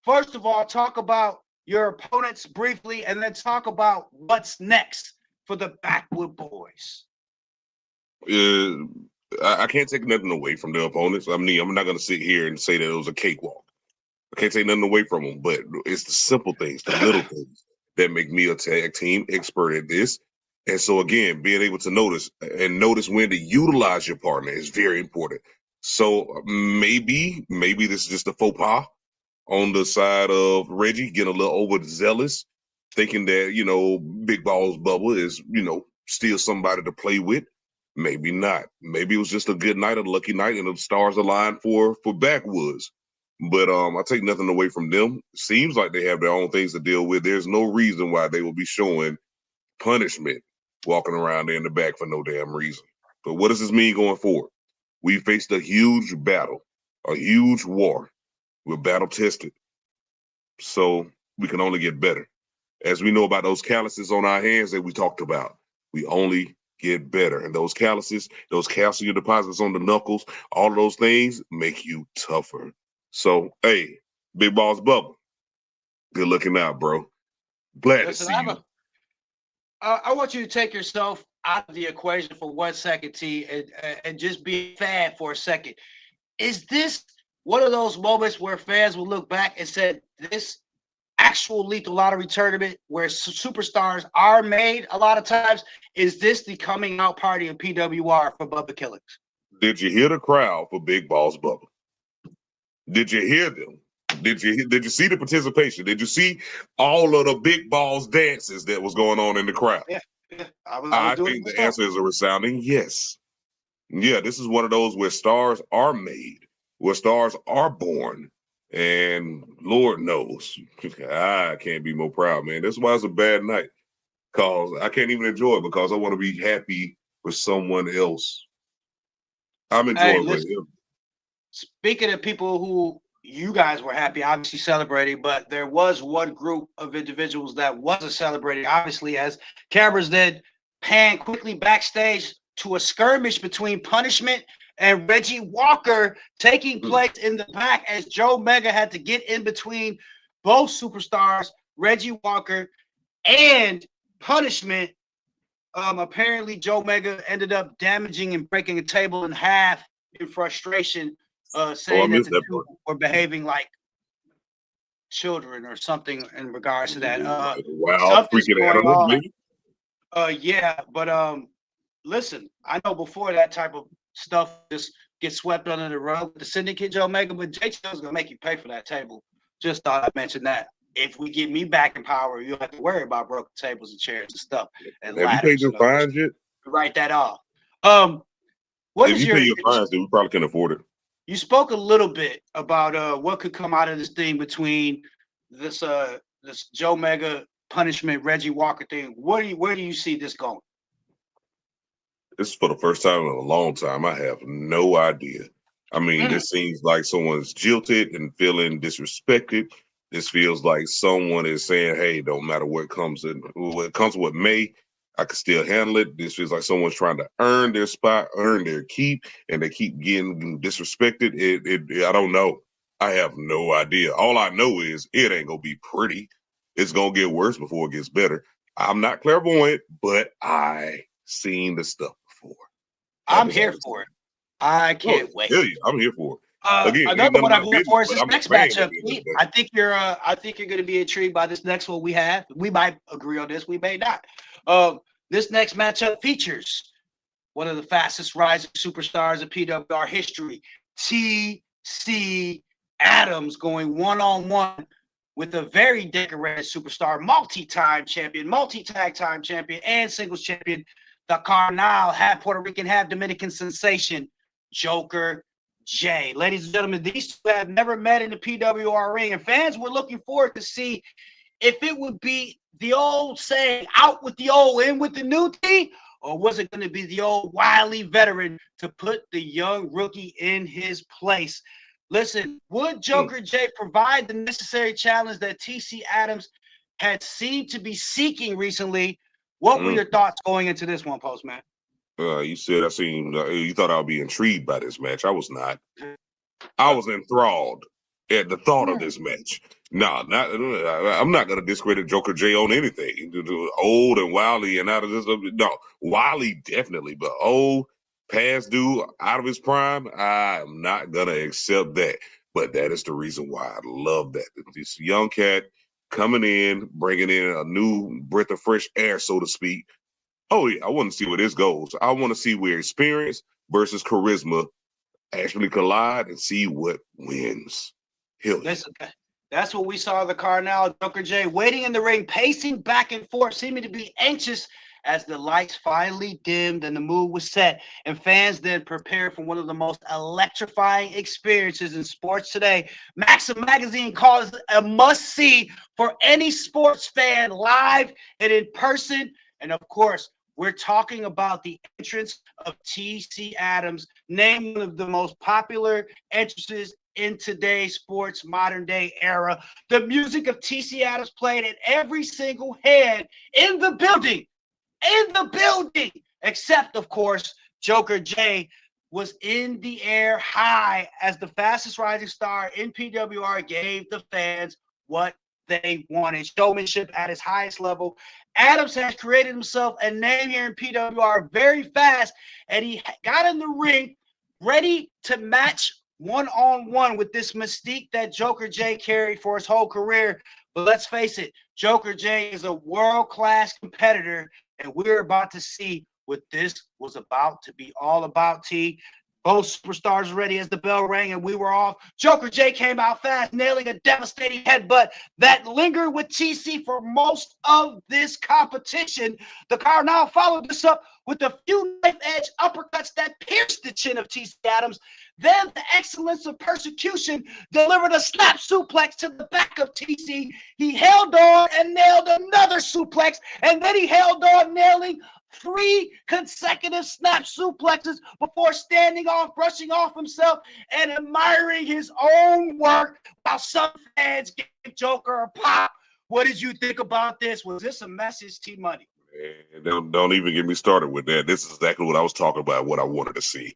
First of all, talk about your opponents briefly, and then talk about what's next for the Backwood Boys. I can't take nothing away from the opponents. I mean, I'm not going to sit here and say that it was a cakewalk. I can't take nothing away from them, but it's the simple things, the little things that make me a tag team expert at this. And so again, being able to notice when to utilize your partner is very important. So maybe this is just a faux pas on the side of Reggie, getting a little overzealous, thinking that, Big Balls Bubba is, still somebody to play with. Maybe not. Maybe it was just a good night, a lucky night, and the stars aligned for Backwoods. But I take nothing away from them. Seems like they have their own things to deal with. There's no reason why they will be showing Punishment walking around there in the back for no damn reason. But what does this mean going forward? We faced a huge battle, a huge war. We're battle tested. So we can only get better. As we know about those calluses on our hands that we talked about, we only get better. And those calluses, those calcium deposits on the knuckles, all of those things make you tougher. So, hey, Big Balls Bubba, good looking out, bro. Glad to see you. I want you to take yourself out of the equation for 1 second, T, and just be a fan for a second. Is this one of those moments where fans will look back and say, this actual Lethal Lottery tournament where superstars are made a lot of times, is this the coming out party of PWR for Bubba Killings? Did you hear the crowd for Big Balls Bubba? Did you hear them? Did you see the participation? Did you see all of the big balls dances that was going on in the crowd? Yeah. I think the answer is a resounding yes. Yeah, this is one of those where stars are made, where stars are born. And Lord knows, I can't be more proud, man. That's why it's a bad night. Cause I can't even enjoy it because I want to be happy with someone else. I'm Hey, enjoying with listen, him. speaking of people who you guys were happy, obviously celebrating, but there was one group of individuals that wasn't celebrating, obviously, as cameras then pan quickly backstage to a skirmish between Punishment and Reggie Walker taking place in the back as Joe Mega had to get in between both superstars, Reggie Walker and Punishment. Apparently, Joe Mega ended up damaging and breaking a table in half in frustration, Oh, I saying that missed the that two part. were behaving like children or something in regards to that. Like wild Something's freaking going animals, on. maybe. Yeah, but listen, I know before that type of stuff just gets swept under the rug with the Syndicate, Joe Mega, but J Chill's gonna make you pay for that table. Just thought I'd mention that. If we get me back in power, you don't have to worry about broken tables and chairs and stuff and Have you paid ladders your and all this. fines yet? Write that off. What If is you pay your your fines, then we probably can afford it. you spoke a little bit about what could come out of this thing between this Joe Mega Punishment Reggie Walker thing. Where do you see this going? This is for the first time in a long time. I have no idea. I mean, Mm, this seems like someone's jilted and feeling disrespected. This feels like someone is saying, "Hey, don't matter what comes what may, I can still handle it." This feels like someone's trying to earn their spot, earn their keep, and they keep getting disrespected. I don't know. I have no idea. All I know is it ain't gonna be pretty. It's gonna get worse before it gets better. I'm not clairvoyant, but I seen the stuff before. I'm Happens here all the for time. it. I Oh, can't wait. yeah, I'm here for it. Again, ain't Another none of one my I'm here business, for is but this I'm a next fan at matchup, the end of Pete. the day. I think you're going to be intrigued by this next one we have. We might agree on this, we may not. This next matchup features one of the fastest rising superstars of PWR history, TC Adams, going one-on-one with a very decorated superstar, multi-time champion, multi-tag time champion, and singles champion, the Carnal, half Puerto Rican, half Dominican sensation, Joker J. Ladies and gentlemen, these two have never met in the PWR ring, and fans were looking forward to see if it would be the old saying, out with the old, in with the new T, or was it going to be the old wily veteran to put the young rookie in his place? Listen, would Joker J provide the necessary challenge that TC Adams had seemed to be seeking recently? What were Mm. your thoughts going into this one, Postman? You said you thought I would be intrigued by this match. I was not. I was enthralled at the thought of this match. No, I'm not gonna discredit Joker J on anything. Old and Wiley and out of this. No, Wiley definitely, but old, past due, out of his prime. I'm not gonna accept that. But that is the reason why I love that. This young cat coming in, bringing in a new breath of fresh air, so to speak. Oh yeah, I want to see where this goes. I want to see where experience versus charisma actually collide and see what wins. Hell yeah. Listen, that's what we saw the Cardinal Joker J waiting in the ring, pacing back and forth, seeming to be anxious as the lights finally dimmed and the mood was set. And fans then prepared for one of the most electrifying experiences in sports today. Maxim Magazine calls it a must-see for any sports fan, live and in person. And of course, we're talking about the entrance of TC Adams, named one of the most popular entrances in today's sports modern day era. The music of TC Adams played at every single head in the building, except, of course, Joker J was in the air high as the fastest rising star in PWR gave the fans what they wanted. Showmanship at its highest level. Adams has created himself a name here in PWR very fast, and he got in the ring ready to match one-on-one with this mystique that Joker J carried for his whole career. But let's face it, Joker J is a world-class competitor, and we're about to see what this was about to be all about, T. Both superstars ready as the bell rang and we were off. Joker J came out fast, nailing a devastating headbutt that lingered with TC for most of this competition. The Cardinal followed this up with a few knife edge uppercuts that pierced the chin of TC Adams. Then the excellence of persecution delivered a snap suplex to the back of TC. He held on and nailed another suplex, and then he held on, nailing 3 consecutive snap suplexes before standing off, brushing off himself, and admiring his own work while some fans gave Joker a pop. What did you think about this? Was this a message, T Money? Don't even get me started with that. This is exactly what I was talking about, what I wanted to see.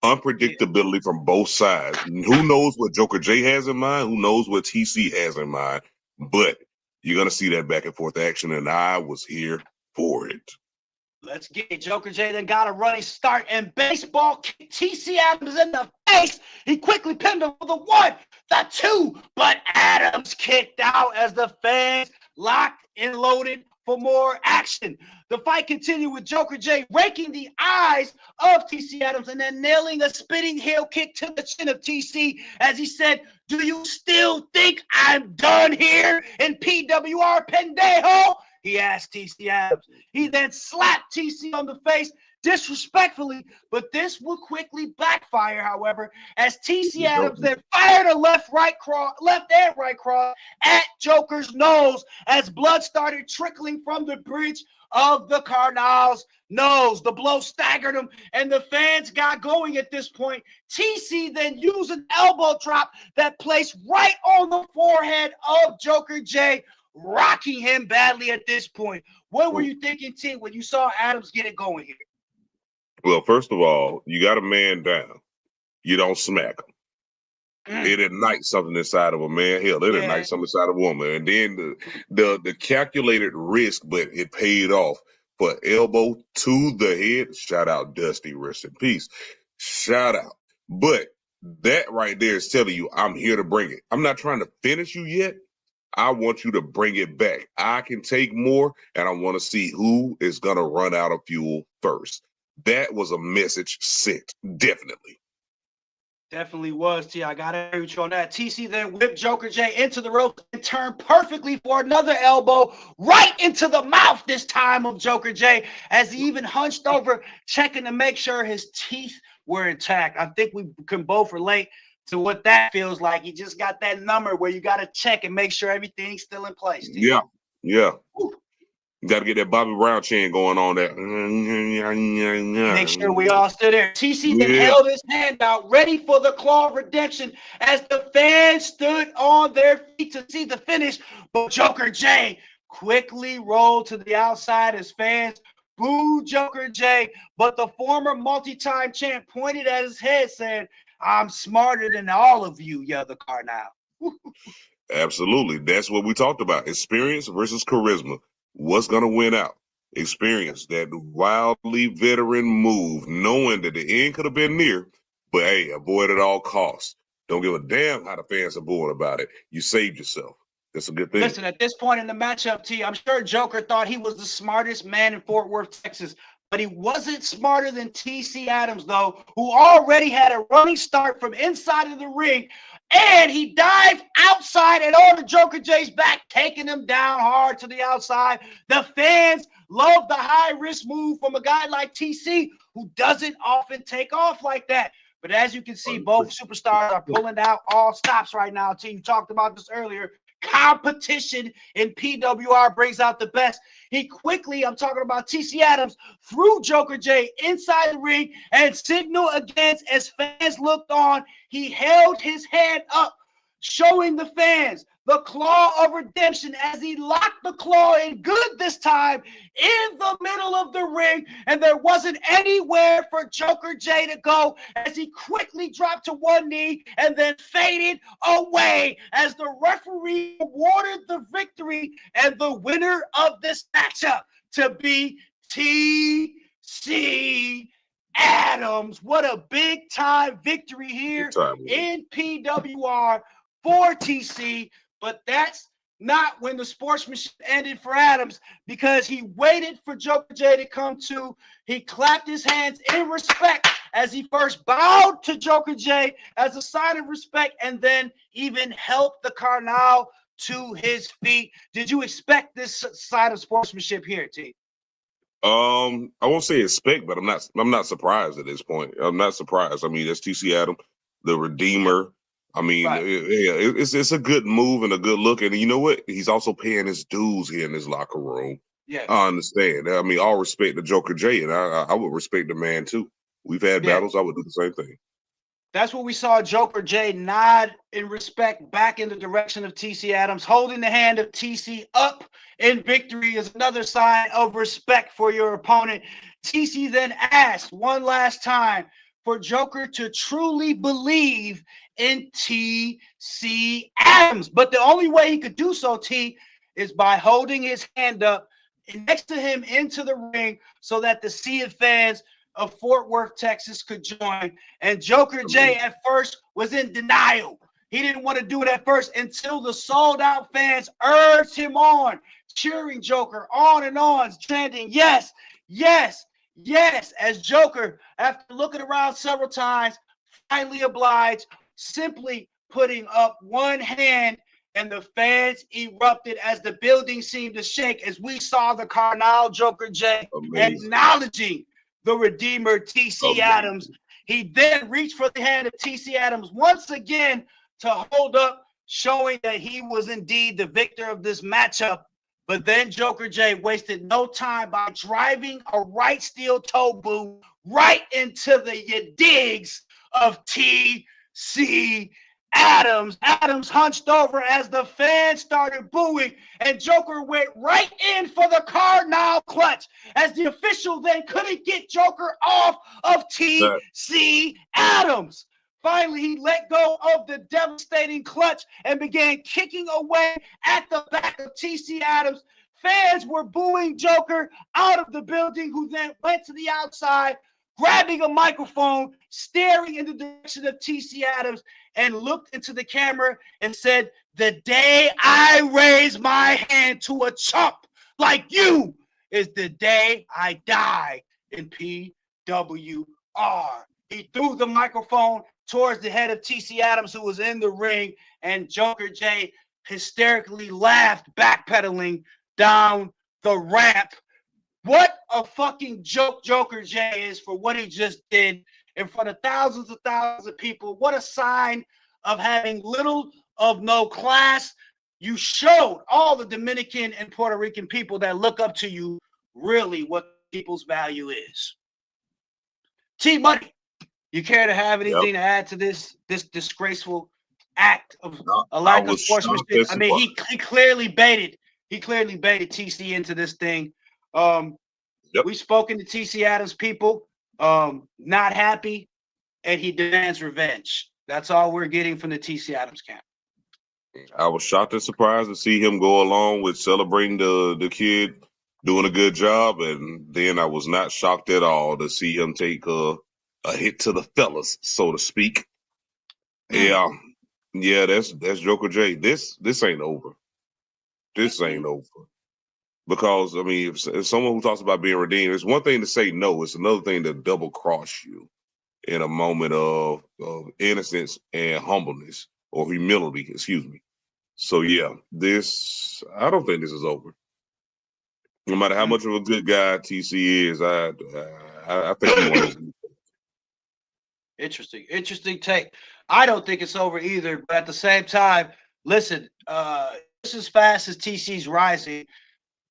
Unpredictability from both sides. Who knows what Joker J has in mind? Who knows what TC has in mind? But you're going to see that back and forth action, and I was here for it. Let's get it. Joker J then got a running start and baseball kicked TC Adams in the face. He quickly pinned him for the 1, the 2, but Adams kicked out as the fans locked and loaded for more action. The fight continued with Joker J raking the eyes of TC Adams and then nailing a spinning heel kick to the chin of TC as he said, "Do you still think I'm done here in PWR, pendejo?" He asked TC Adams. He then slapped TC on the face disrespectfully, but this would quickly backfire, however, as TC Adams then fired a left and right cross at Joker's nose as blood started trickling from the bridge of the Cardinal's nose. The blow staggered him, and the fans got going at this point. TC then used an elbow drop that placed right on the forehead of Joker J, rocking him badly at this point. What were you thinking, T, when you saw Adams get it going here? Well, first of all, you got a man down. You don't smack him. It ignites something inside of a man. Hell, it ignites something inside of a woman. And then the calculated risk, but it paid off for elbow to the head. Shout out Dusty, rest in peace. Shout out. But that right there is telling you, I'm here to bring it. I'm not trying to finish you yet. I want you to bring it back. I can take more, and I want to see who is going to run out of fuel first. That was a message sent, definitely. Definitely was, T. I got to agree with you on that. TC then whipped Joker J into the ropes and turned perfectly for another elbow right into the mouth this time of Joker J as he even hunched over, checking to make sure his teeth were intact. I think we can both relate to what that feels like. You just got that number where you got to check and make sure everything's still in place. T. Yeah. Woo. You got to get that Bobby Brown chain going on there. Make sure we all stood there. TC then held his hand out, ready for the claw of redemption as the fans stood on their feet to see the finish. But Joker J quickly rolled to the outside as fans booed Joker J. But the former multi-time champ pointed at his head saying, "I'm smarter than all of you, the Cardinal." Absolutely. That's what we talked about. Experience versus charisma. What's going to win out? Experience, that wildly veteran move, knowing that the end could have been near, but hey, avoid at all costs. Don't give a damn how the fans are booing about it. You saved yourself. That's a good thing. Listen, at this point in the matchup, T, I'm sure Joker thought he was the smartest man in Fort Worth, Texas, but he wasn't smarter than TC Adams, though, who already had a running start from inside of the ring. And he dived outside and on to Joker J's back, taking him down hard to the outside. The fans love the high-risk move from a guy like TC, who doesn't often take off like that. But as you can see, both superstars are pulling out all stops right now. T, you talked about this earlier. Competition in PWR brings out the best. He quickly, I'm talking about TC Adams, threw Joker J inside the ring and signaled against as fans looked on. He held his hand up, showing the fans the claw of redemption as he locked the claw in good this time in the middle of the ring, and there wasn't anywhere for Joker J to go as he quickly dropped to one knee and then faded away as the referee awarded the victory and the winner of this matchup to be TC Adams. What a big time victory here in PWR for TC. But that's not when the sportsmanship ended for Adams, because he waited for Joker J to come to. He clapped his hands in respect as he first bowed to Joker J as a sign of respect, and then even helped the Cardinal to his feet. Did you expect this side of sportsmanship here, T? I won't say expect, but I'm not surprised at this point. I'm not surprised. I mean, that's TC Adams. the Redeemer. I mean, Right. it's a good move and a good look. And you know what? He's also paying his dues here in his locker room. Yeah. I understand. I mean, all respect to Joker J, and I would respect the man too. We've had Yeah. battles. I would do the same thing. That's what we saw Joker J nod in respect back in the direction of TC Adams. Holding the hand of TC up in victory is another sign of respect for your opponent. TC then asked one last time for Joker to truly believe in TC Adams. But the only way he could do so, T, is by holding his hand up next to him into the ring so that the sea of fans of Fort Worth, Texas could join. And Joker J at first was in denial. He didn't want to do it at first until the sold out fans urged him on, cheering Joker on and on, chanting, yes, yes, yes, as Joker, after looking around several times, finally obliged, simply putting up one hand, and the fans erupted as the building seemed to shake as we saw the Carnal Joker J acknowledging the Redeemer, TC Adams. He then reached for the hand of TC Adams once again to hold up, showing that he was indeed the victor of this matchup. But then Joker J wasted no time by driving a right steel toe boot right into the digs of TC Adams. Adams hunched over as the fans started booing, and Joker went right in for the Cardinal clutch as the official then couldn't get Joker off of TC Adams. Finally, he let go of the devastating clutch and began kicking away at the back of TC Adams. Fans were booing Joker out of the building, who then went to the outside, grabbing a microphone, staring in the direction of TC Adams, and looked into the camera and said, "The day I raise my hand to a chump like you is the day I die in PWR." He threw the microphone towards the head of TC Adams, who was in the ring, and Joker J hysterically laughed, backpedaling down the ramp. What a fucking joke Joker J is for what he just did in front of thousands of people. What a sign of having little of no class. You showed all the Dominican and Puerto Rican people that look up to you really what people's value is. T-Money, you care to have anything to add to this disgraceful act of a lack of sportsmanship? I mean, he clearly baited TC into this thing. We've spoken to TC Adams people, not happy, and he demands revenge. That's all we're getting from the TC Adams camp. I was shocked and surprised to see him go along with celebrating the kid doing a good job, and then I was not shocked at all to see him take a hit to the fellas, so to speak. Yeah, that's Joker J. This ain't over. This ain't over. Because I mean, if someone who talks about being redeemed, it's one thing to say no. It's another thing to double cross you in a moment of innocence and humbleness or humility. Excuse me. So yeah, I don't think this is over. No matter how much of a good guy TC is, I think he won this. Interesting take. I don't think it's over either, but at the same time, listen, just as fast as TC's rising,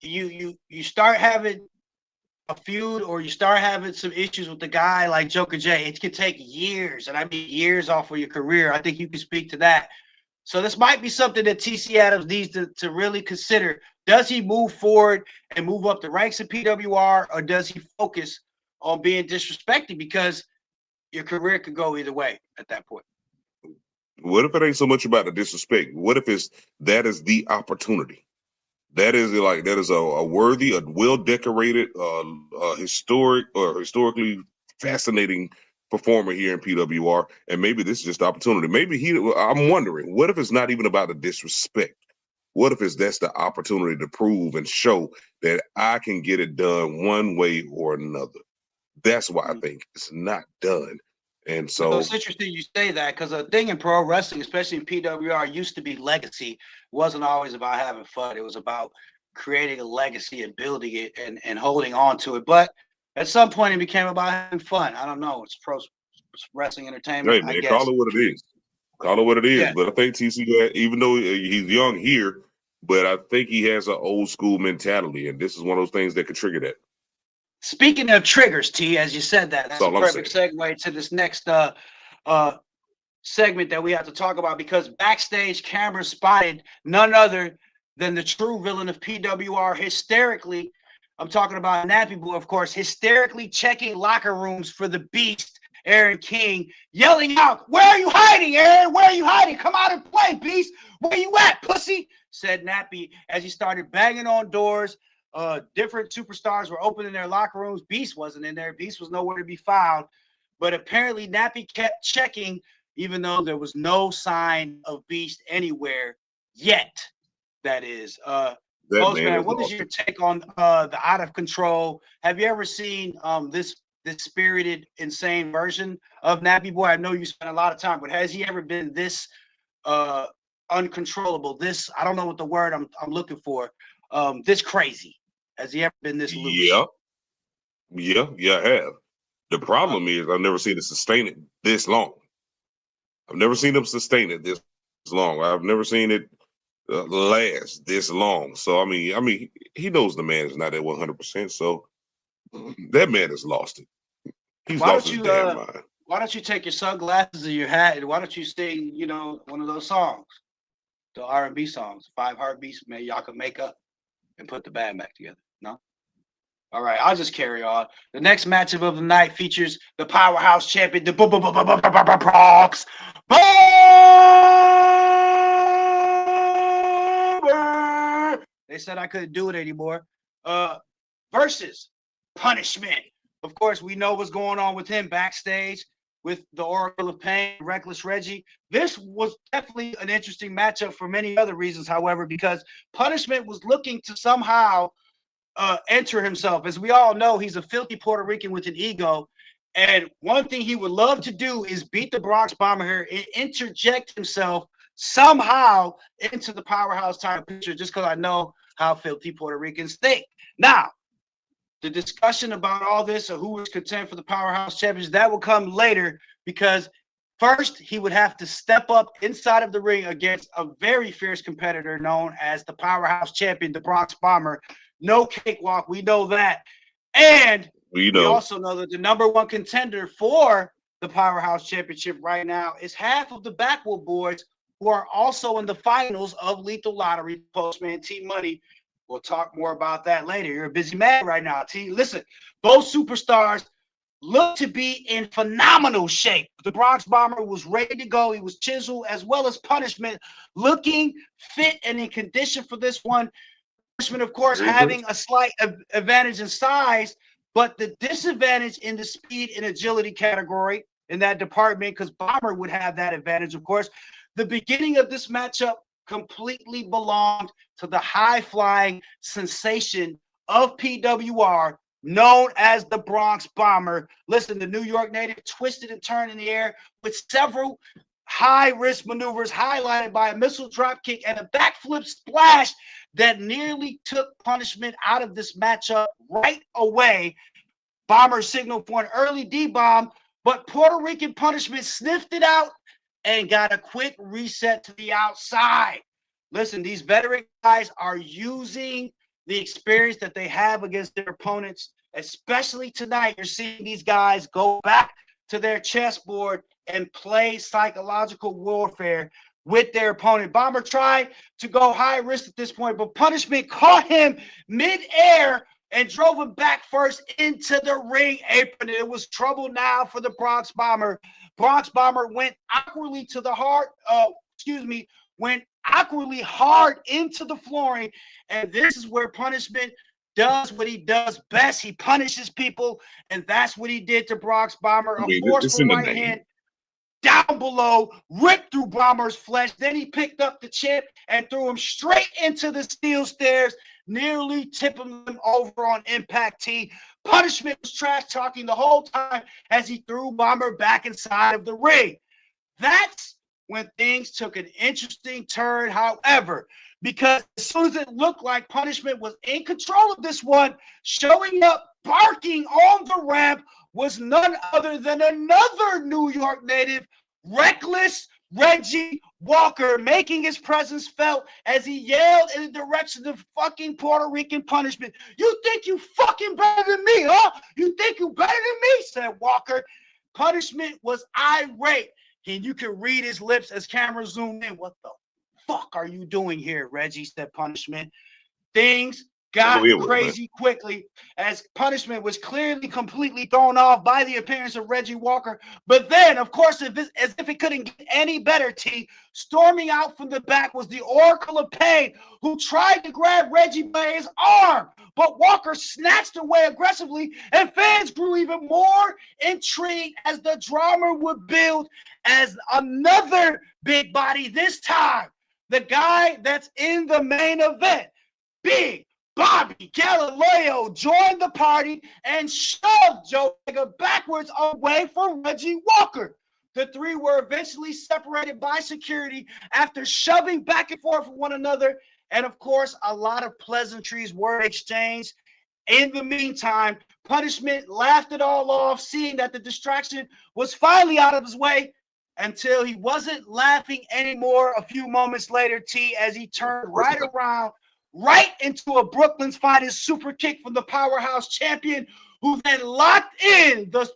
you start having a feud or you start having some issues with the guy like Joker J. It could take years, and I mean years off of your career. I think you can speak to that. So this might be something that TC Adams needs to really consider. Does he move forward and move up the ranks in PWR, or does he focus on being disrespected? Because your career could go either way at that point. What if it ain't so much about the disrespect? What if that is the opportunity? That is a worthy, a well-decorated, historically fascinating performer here in PWR, and maybe this is just the opportunity. I'm wondering, what if it's not even about the disrespect? What if that's the opportunity to prove and show that I can get it done one way or another? That's why I think it's not done. And so it's interesting you say that, because a thing in pro wrestling, especially in PWR, used to be legacy. It wasn't always about having fun. It was about creating a legacy and building it and holding on to it. But at some point, it became about having fun. I don't know. It's pro wrestling entertainment, Hey I man, guess. call it what it is. Call it what it is. Yeah. But I think TC, even though he's young here, but I think he has an old school mentality, and this is one of those things that could trigger that. Speaking of triggers, T, as you said That's that's a all I'm perfect saying. segue to this next segment that we have to talk about, because backstage cameras spotted none other than the true villain of PWR hysterically. I'm talking about Nappy Boy, of course, hysterically checking locker rooms for the Beast, Aaron King, yelling out, "Where are you hiding, Aaron? Where are you hiding? Come out and play, Beast. Where you at, pussy?" said Nappy as he started banging on doors. Different superstars were opening their locker rooms. Beast wasn't in there. Beast was nowhere to be found. But apparently Nappy kept checking, even though there was no sign of Beast anywhere yet. That is. That man Postman, has what is lost your it. take on the out of control? Have you ever seen this spirited, insane version of Nappy Boy? I know you spent a lot of time, but has he ever been this uh uncontrollable? This, I don't know what the word I'm looking for. This crazy. Has he ever been this loose? Yeah, yeah, I have. The Uh, problem is I've never seen it sustain it this long. I've never seen him sustain it this long. I've never seen it last this long. So I mean, he knows the man is not at 100%. So that man has lost it. He's why lost don't his you damn mind. why don't you take your sunglasses and your hat, and why don't you sing, one of those songs, the R&B songs, Five Heartbeats? Maybe y'all can make up and put the band back together. No? All right, I'll just carry on. The next matchup of the night features the powerhouse champion, the Bronx Bomber. They said I couldn't do it anymore. Versus Punishment. Of course, we know what's going on with him backstage with the Oracle of Pain, Reckless Reggie. This was definitely an interesting matchup for many other reasons, however, because Punishment was looking to somehow enter himself. As we all know, he's a filthy Puerto Rican with an ego. And one thing he would love to do is beat the Bronx Bomber here and interject himself somehow into the powerhouse title picture, just because I know how filthy Puerto Ricans think. Now, the discussion about all this or who is content for the powerhouse champions, that will come later, because first he would have to step up inside of the ring against a very fierce competitor known as the powerhouse champion, the Bronx Bomber. No cakewalk, we know that. And You we know, also know that the number one contender for the powerhouse championship right now is half of the Backwood Boys, who are also in the finals of Lethal Lottery. Postman T Money. We'll talk more about that later. You're a busy man right now, T. Listen, both superstars look to be in phenomenal shape. The Bronx Bomber was ready to go. He was chiseled, as well as Punishment, looking fit and in condition for this one. Punishment, of course, very much. having a slight advantage in size, but the disadvantage in the speed and agility category in that department, because Bomber would have that advantage, of course. The beginning of this matchup completely belonged to the high-flying sensation of PWR, known as the Bronx Bomber. Listen, the New York native twisted and turned in the air with several high-risk maneuvers, highlighted by a missile drop kick and a backflip splash that nearly took Punishment out of this matchup right away. Bomber signaled for an early D-bomb, but Puerto Rican Punishment sniffed it out and got a quick reset to the outside. Listen, these veteran guys are using the experience that they have against their opponents, especially tonight. You're seeing these guys go back to their chessboard and play psychological warfare with their opponent. Bomber tried to go high risk at this point, but Punishment caught him mid-air and drove him back first into the ring apron. It was trouble now for the Bronx Bomber. Bronx Bomber went awkwardly to the heart, went awkwardly hard into the flooring. And this is where Punishment does what he does best. He punishes people, and that's what he did to Bronx Bomber. I A mean, it's forceful in the right name. hand down below, ripped through Bomber's flesh. Then he picked up the chip and threw him straight into the steel stairs, nearly tipping him over on Impact T. Punishment was trash talking the whole time as he threw Bomber back inside of the ring. That's when things took an interesting turn, however, because as soon as it looked like Punishment was in control of this one, showing up, barking on the ramp, was none other than another New York native, reckless Reggie Walker, making his presence felt as he yelled in the direction of fucking Puerto Rican punishment. You think you fucking better than me, huh? You think you better than me, said Walker. Punishment was irate, and you can read his lips as camera zoomed in. What the fuck are you doing here, Reggie, said Punishment. Things got crazy quickly as Punishment was clearly completely thrown off by the appearance of Reggie Walker. But then, of course, as if it couldn't get any better, storming out from the back was the Oracle of Pain, who tried to grab Reggie by his arm. But Walker snatched away aggressively, and fans grew even more intrigued as the drama would build as another big body, this time the guy that's in the main event, Big Bobby Galileo, joined the party and shoved Joe Vega backwards away from Reggie Walker. The three were eventually separated by security after shoving back and forth with one another. And of course, a lot of pleasantries were exchanged. In the meantime, Punishment laughed it all off, seeing that the distraction was finally out of his way, until he wasn't laughing anymore a few moments later, as he turned right around, right into a Brooklyn's finest super kick from the powerhouse champion, who then locked in the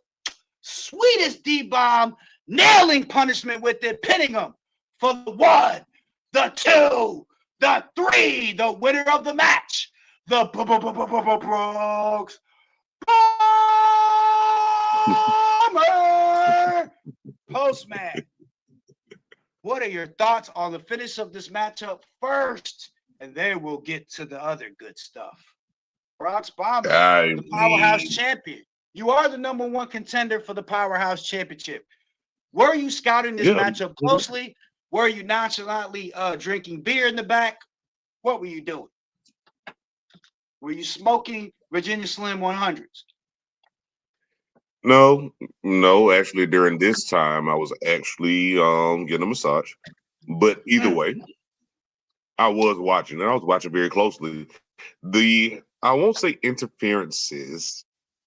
sweetest D-bomb, nailing Punishment with it, pinning him for the 1, the 2, the 3, the winner of the match, the Brooks Bomber. Postman, what are your thoughts on the finish of this matchup first? And then we'll get to the other good stuff. Brock's Bomber, the powerhouse champion. You are the #1 contender for the powerhouse championship. Were you scouting this matchup closely? Were you nonchalantly drinking beer in the back? What were you doing? Were you smoking Virginia Slim 100s? No, actually during this time I was actually getting a massage. But either way, I was watching, and I was watching very closely. I won't say interferences,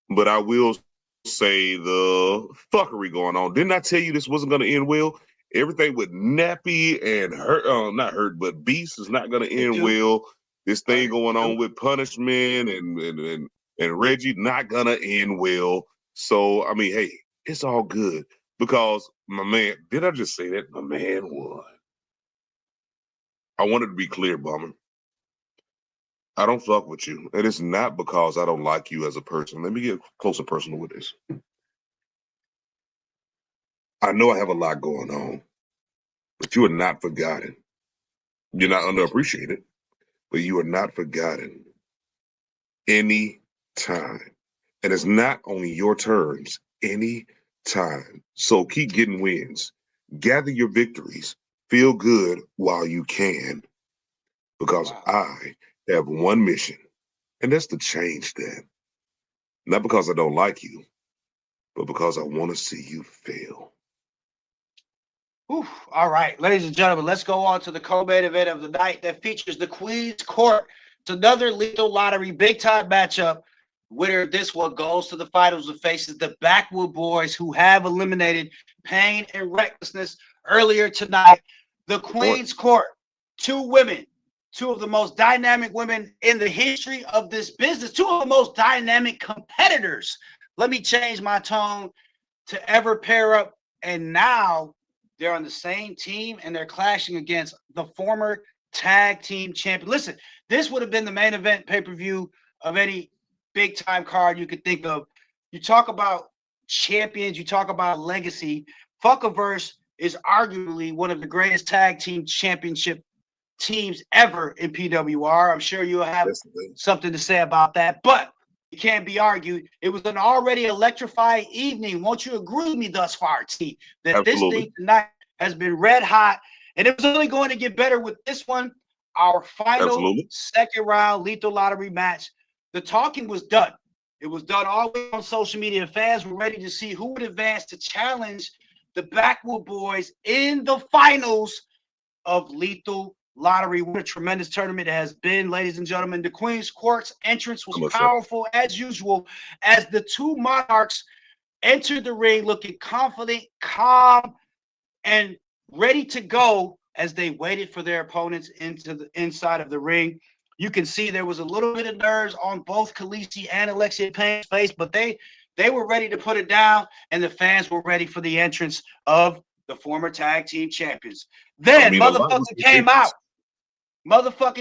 but I will say the fuckery going on. Didn't I tell you this wasn't going to end well? Everything with Nappy and not Hurt, but Beast is not going to end well. This thing going on with Punishment and Reggie not going to end well. So, I mean, hey, it's all good because my man, did I just say that? My man won. I wanted to be clear, Bummer. I don't fuck with you. And it's not because I don't like you as a person. Let me get close and personal with this. I know I have a lot going on, but you are not forgotten. You're not underappreciated, but you are not forgotten any time. And it's not on your terms any time. So keep getting wins. Gather your victories. Feel good while you can. Because I have one mission, and that's to change that. Not because I don't like you, but because I want to see you fail. Oof. All right, ladies and gentlemen, let's go on to the co-main event of the night that features the Queen's Court. It's another Lethal Lottery big-time matchup. Winner of this one goes to the finals and faces the Backwood Boys, who have eliminated Pain and Recklessness earlier tonight. The Queen's Court, 2 women, 2 of the most dynamic women in the history of this business, 2 of the most dynamic competitors. Let me change my tone to ever pair up, and now they're on the same team and they're clashing against the former tag team champion. Listen, this would have been the main event pay-per-view of any big-time card you could think of. You talk about champions, you talk about legacy. Fuckaverse is arguably one of the greatest tag team championship teams ever in PWR. I'm sure you'll have something to say about that, but it can't be argued. It was an already electrifying evening. Won't you agree with me thus far, T, that this thing tonight has been red hot, and it was only going to get better with this one, our final second round Lethal Lottery match. The talking was done. It was done all the way on social media. Fans were ready to see who would advance to challenge the Backwood Boys in the finals of Lethal Lottery. What a tremendous tournament it has been, ladies and gentlemen. The Queen's Court's entrance was powerful as usual, as the 2 Monarchs entered the ring looking confident, calm, and ready to go as they waited for their opponents into the inside of the ring. You can see there was a little bit of nerves on both Khaleesi and Alexia Payne's face, but they were ready to put it down, and the fans were ready for the entrance of the former tag team champions. Then motherfucker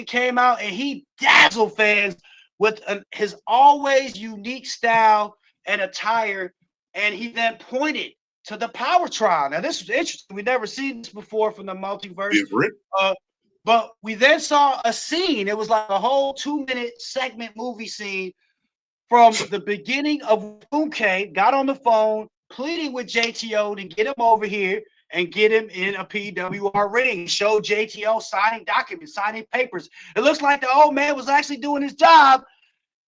came out and he dazzled fans with his always unique style and attire, and he then pointed to the power trial. Now this was interesting. We've never seen this before from the multiverse. But we then saw a scene. It was like a whole 2-minute segment movie scene from the beginning of Funke got on the phone pleading with JTO to get him over here and get him in a PWR ring. Show JTO signing documents, signing papers. It looks like the old man was actually doing his job.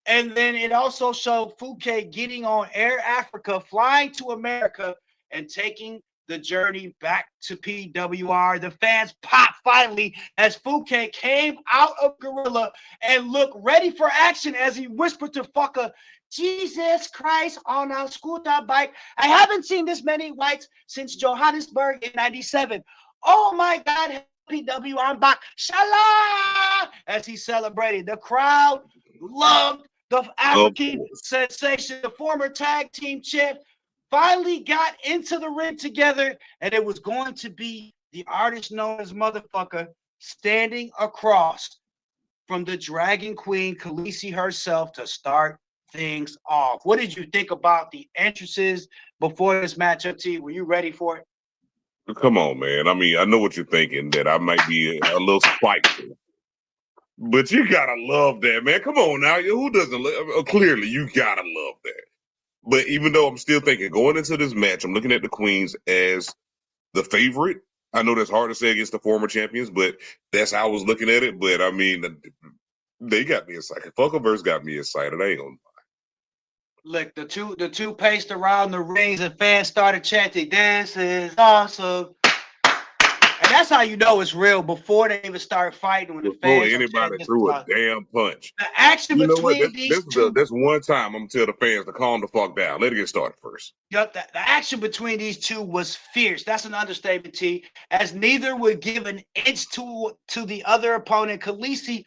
And then it also showed Funke getting on Air Africa, flying to America, and taking the journey back to PWR. The fans popped finally as Funke came out of Gorilla and looked ready for action as he whispered to fucker, Jesus Christ, on a scooter bike. I haven't seen this many whites since Johannesburg in 97. Oh my God, PWR, I'm back. Shala! As he celebrated. The crowd loved the African sensation, the former tag team champ, finally got into the ring together, and it was going to be the artist known as Motherfucker standing across from the Dragon Queen, Khaleesi herself, to start things off. What did you think about the entrances before this matchup, T? Were you ready for it? Come on, man. I mean, I know what you're thinking, that I might be a little spiteful. But you gotta love that, man. Come on now. Who doesn't love? Clearly, you gotta love that. But even though I'm still thinking, going into this match, I'm looking at the Queens as the favorite. I know that's hard to say against the former champions, but that's how I was looking at it. But I mean, they got me excited. Funkaverse got me excited. I ain't gonna lie. Look, the two paced around the rings and fans started chanting, "This is awesome." And that's how you know it's real before they even start fighting. When Before the fans anybody threw a damn punch. The action between these two. That's one time I'm gonna tell the fans to calm the fuck down. Let it get started first. Yep, the action between these two was fierce. That's an understatement, T. As neither would give an inch to the other opponent. Khaleesi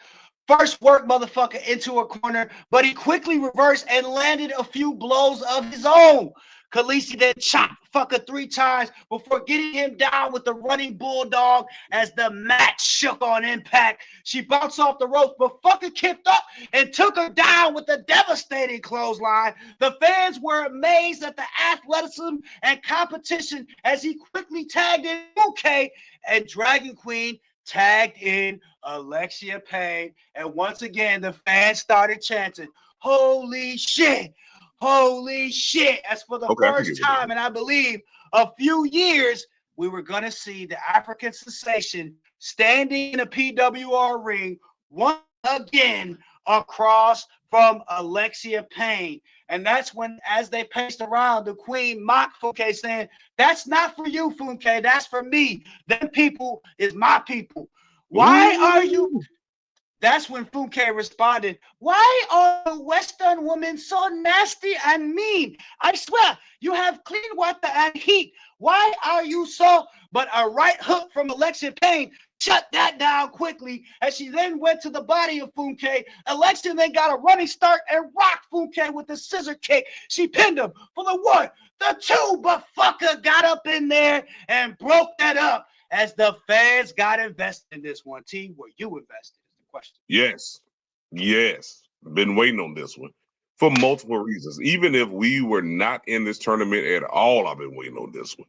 first worked motherfucker into a corner, but he quickly reversed and landed a few blows of his own. Khaleesi then chopped fucker 3 times before getting him down with the running bulldog as the match shook on impact. She bounced off the ropes, but fucker kicked up and took her down with a devastating clothesline. The fans were amazed at the athleticism and competition as he quickly tagged in Funke, and Dragon Queen tagged in Alexia Payne. And once again, the fans started chanting, "Holy shit! Holy shit." As for the first time, and I believe a few years, we were going to see the African sensation standing in a PWR ring once again across from Alexia Payne. And that's when, as they paced around, the Queen mocked Funke, saying, "That's not for you, Funke. That's for me. Them people is my people. Why are you..." That's when Funke responded, "Why are Western women so nasty and mean? I swear, you have clean water and heat. Why are you so..." But a right hook from Alexia Payne shut that down quickly, as she then went to the body of Funke. Alexia then got a running start and rocked Funke with the scissor kick. She pinned him for the 1, the 2, but fucker got up in there and broke that up as the fans got invested in this one. T, were you invested? Question. Yes. Been waiting on this one for multiple reasons. Even if we were not in this tournament at all, I've been waiting on this one.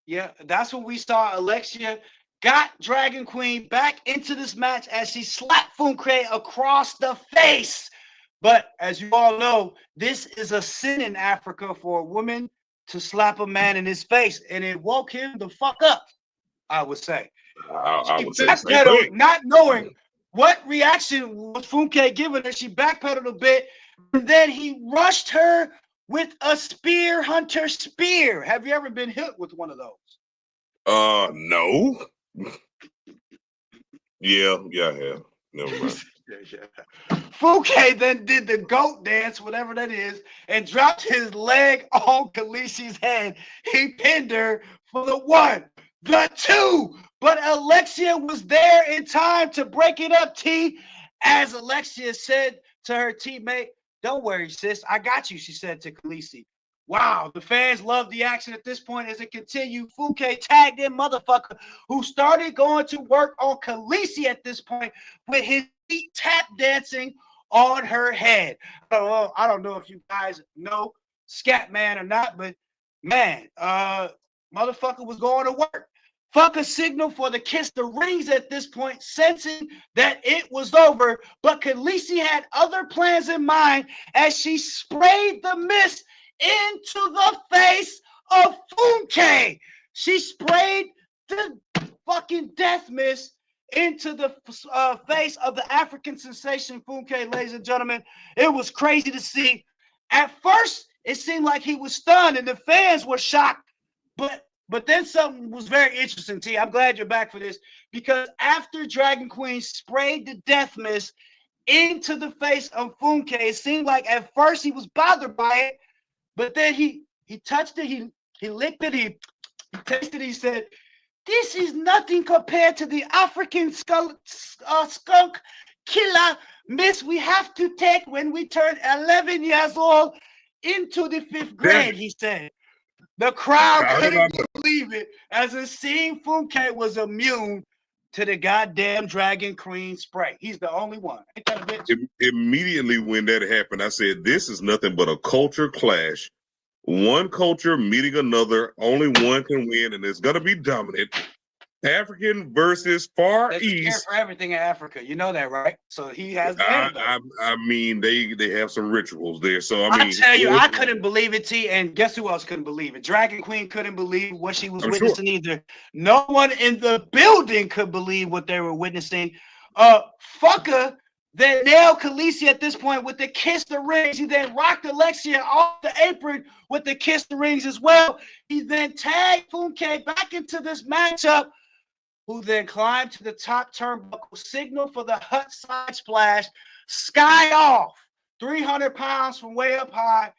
Yeah, that's when we saw Alexia got Dragon Queen back into this match as she slapped Funke across the face. But as you all know, this is a sin in Africa for a woman to slap a man in his face, and it woke him the fuck up, I would say. I would say the same thing. Not knowing what reaction was Funke giving her. She backpedaled a bit, and then he rushed her with a spear hunter spear. Have you ever been hit with one of those? No. Yeah, I have. Never mind. Funke then did the goat dance, whatever that is, and dropped his leg on Khaleesi's head. He pinned her for the 1, the 2, but Alexia was there in time to break it up, T. As Alexia said to her teammate, "Don't worry, sis, I got you," she said to Khaleesi. Wow, the fans love the action at this point as it continued. Funke tagged in motherfucker who started going to work on Khaleesi at this point with his feet tap dancing on her head. I don't know if you guys know Scatman or not, but man, motherfucker was going to work. Fuck a signal for the kiss the rings at this point, sensing that it was over. But Khaleesi had other plans in mind as she sprayed the mist into the face of Funke. She sprayed the fucking death mist into the face of the African sensation Funke, ladies and gentlemen. It was crazy to see. At first, it seemed like he was stunned and the fans were shocked, but then something was very interesting, T. I'm glad you're back for this, because after Dragon Queen sprayed the death mist into the face of Funke, it seemed like at first he was bothered by it, but then he touched it, he licked it, he tasted it, he said, "This is nothing compared to the African skunk killer mist we have to take when we turn 11 years old into the 5th grade," he said. The crowd couldn't believe it, as it seemed Funke was immune to the goddamn Dragon Queen spray. He's the only one. Ain't that a bitch? Immediately when that happened, I said, this is nothing but a culture clash. One culture meeting another. Only one can win, and it's going to be dominant. African versus Far There's East. a cure for everything in Africa. You know that, right? So he has the I mean, they have some rituals there. So I mean, tell you, I couldn't believe it, T. And guess who else couldn't believe it? Dragon Queen couldn't believe what she was witnessing either. No one in the building could believe what they were witnessing. Fucker then nailed Khaleesi at this point with the kiss the rings. He then rocked Alexia off the apron with the kiss the rings as well. He then tagged Funke back into this matchup, who then climbed to the top turnbuckle, signaled for the hut side splash, sky off, 300 pounds from way up high.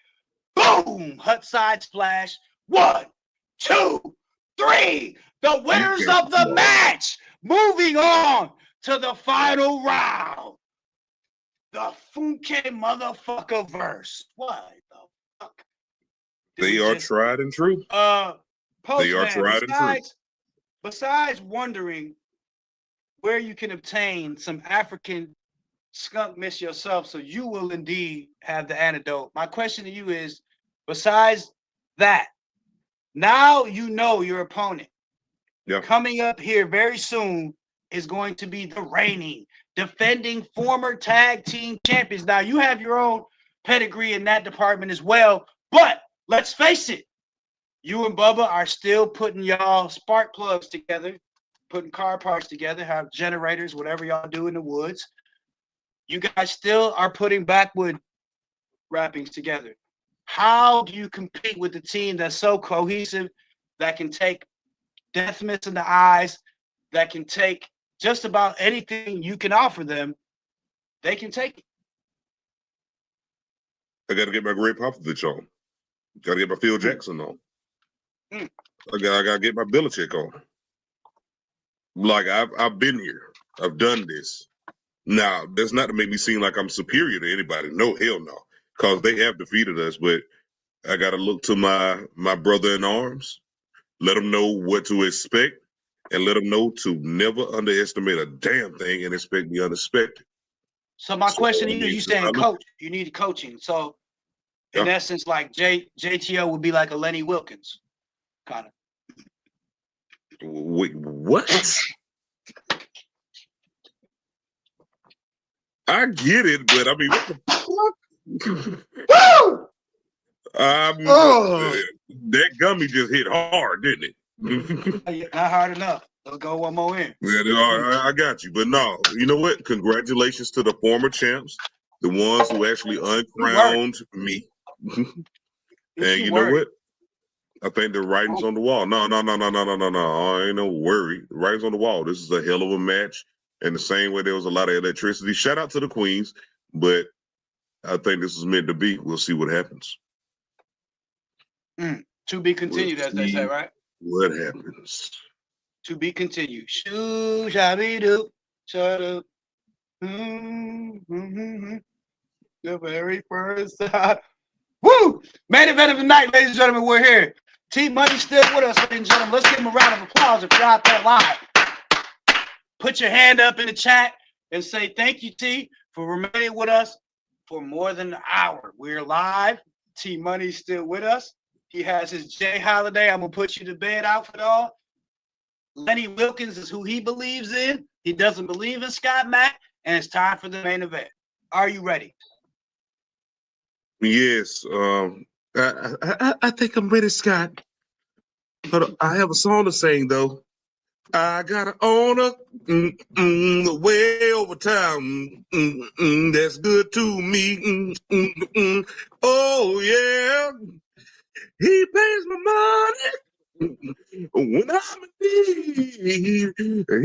Boom! Hut side splash. 1, 2, 3. The winners of the match. Moving on to the final round. The Funke motherfucker verse. What the fuck? They are tried and true. They are tried and true. Besides wondering where you can obtain some African skunk mist yourself, so you will indeed have the antidote. My question to you is, besides that, now you know your opponent. Yeah. Coming up here very soon is going to be the reigning, defending former tag team champions. Now, you have your own pedigree in that department as well, but let's face it, you and Bubba are still putting y'all spark plugs together, putting car parts together, have generators, whatever y'all do in the woods. You guys still are putting backwood wrappings together. How do you compete with a team that's so cohesive, that can take death mist in the eyes, that can take just about anything you can offer them? They can take it. I got to get my Great Popovich on. Got to get my Phil Jackson on. I gotta get my Belichick on. Like I've been here. I've done this. Now, that's not to make me seem like I'm superior to anybody. No, hell no. Because they have defeated us. But I gotta look to my brother in arms, let them know what to expect, and let them know to never underestimate a damn thing and expect the unexpected. So my question to you, you saying coach, you need coaching. So in essence, like JTO would be like a Lenny Wilkins. Kind of. Wait, what? I get it, but I mean, what the fuck? That gummy just hit hard, didn't it? Not hard enough. Let's go one more in. Yeah, I got you. But no, you know what? Congratulations to the former champs, the ones who actually uncrowned me. And you know what? I think the writing's on the wall. No. Ain't no worry. The writing's on the wall. This is a hell of a match. And the same way there was a lot of electricity. Shout out to the Queens, but I think this is meant to be. We'll see what happens. To be continued, as they say, right? What happens? To be continued. Shoo, shabby doo, shut up. The very first time. Woo! Main event of the night, ladies and gentlemen. We're here. Team Money still with us, ladies and gentlemen. Let's give them a round of applause if you're out there live. Put your hand up in the chat and say thank you, T, for remaining with us for more than an hour. We're live. T Money's still with us. He has his J Holiday. I'm gonna put you to bed outfit on. Lenny Wilkins is who he believes in. He doesn't believe in Scott Mack, and it's time for the main event. Are you ready? Yes. I think I'm ready, Scott. But I have a song to sing though. I got an owner way over town that's good to me. Oh yeah, he pays my money when I'm in need.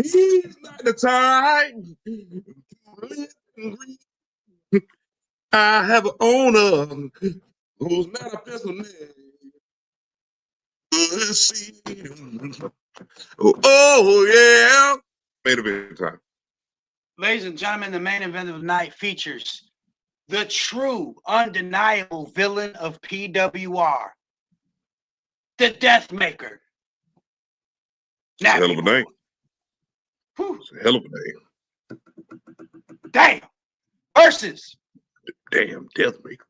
He's not the type to live and breathe. I have an owner who's not a businessman. See. Oh yeah. Made a bit of time. Ladies and gentlemen, the main event of the night features the true, undeniable villain of PWR, the Death Maker. It's a hell of a name. It's a hell of a name. Damn. Versus Damn Death Maker.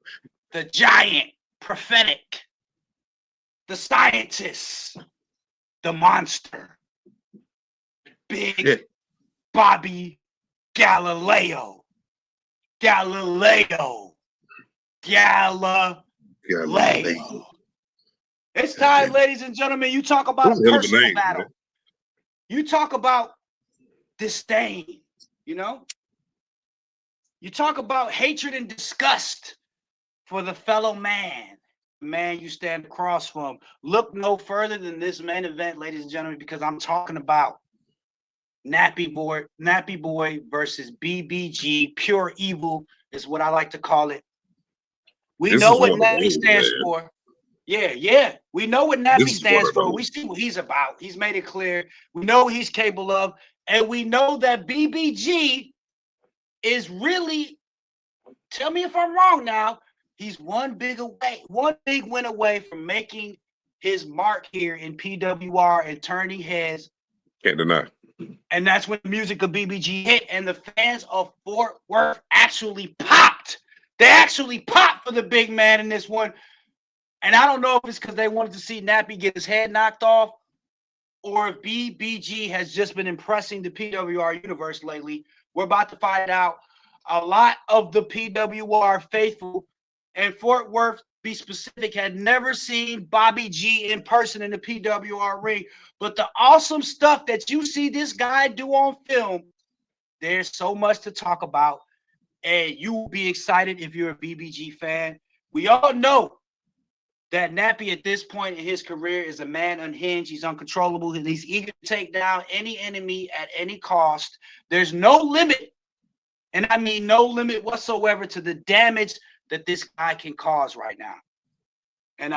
The giant, prophetic, the scientist, the monster, Big Bobby Galileo. Galileo. It's time, ladies and gentlemen. You talk about a personal battle. Man. You talk about disdain, you know? You talk about hatred and disgust for the fellow man, the man you stand across from. Look no further than this main event, ladies and gentlemen, because I'm talking about Nappy Boy versus BBG. Pure evil is what I like to call it. We know what Nappy stands for. Yeah. We know what Nappy stands for. We see what he's about. He's made it clear. We know what he's capable of. And we know that BBG is really, tell me if I'm wrong now, he's one big win away from making his mark here in PWR and turning heads. Can't deny. And that's when the music of BBG hit, and the fans of Fort Worth actually popped. They actually popped for the big man in this one. And I don't know if it's because they wanted to see Nappy get his head knocked off, or if BBG has just been impressing the PWR universe lately. We're about to find out. A lot of the PWR faithful and Fort Worth, be specific, had never seen Bobby G in person in the PWR ring. But the awesome stuff that you see this guy do on film, there's so much to talk about. And you will be excited if you're a BBG fan. We all know that Nappy at this point in his career is a man unhinged. He's uncontrollable, and he's eager to take down any enemy at any cost. There's no limit, and I mean no limit whatsoever, to the damage that this guy can cause right now. And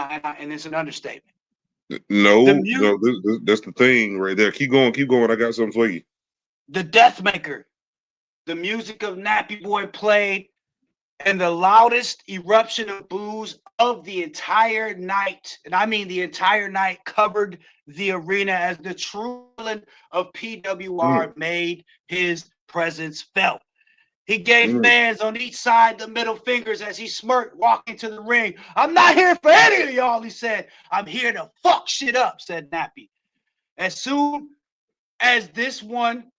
it's an understatement. No, that's the thing right there. Keep going. I got something for you. The Death Maker. The music of Nappy Boy played, and the loudest eruption of boos of the entire night, and I mean the entire night, covered the arena as the true villain of PWR made his presence felt. He gave fans on each side the middle fingers as he smirked walking to the ring. "I'm not here for any of y'all," he said. "I'm here to fuck shit up," said Nappy. As soon as this one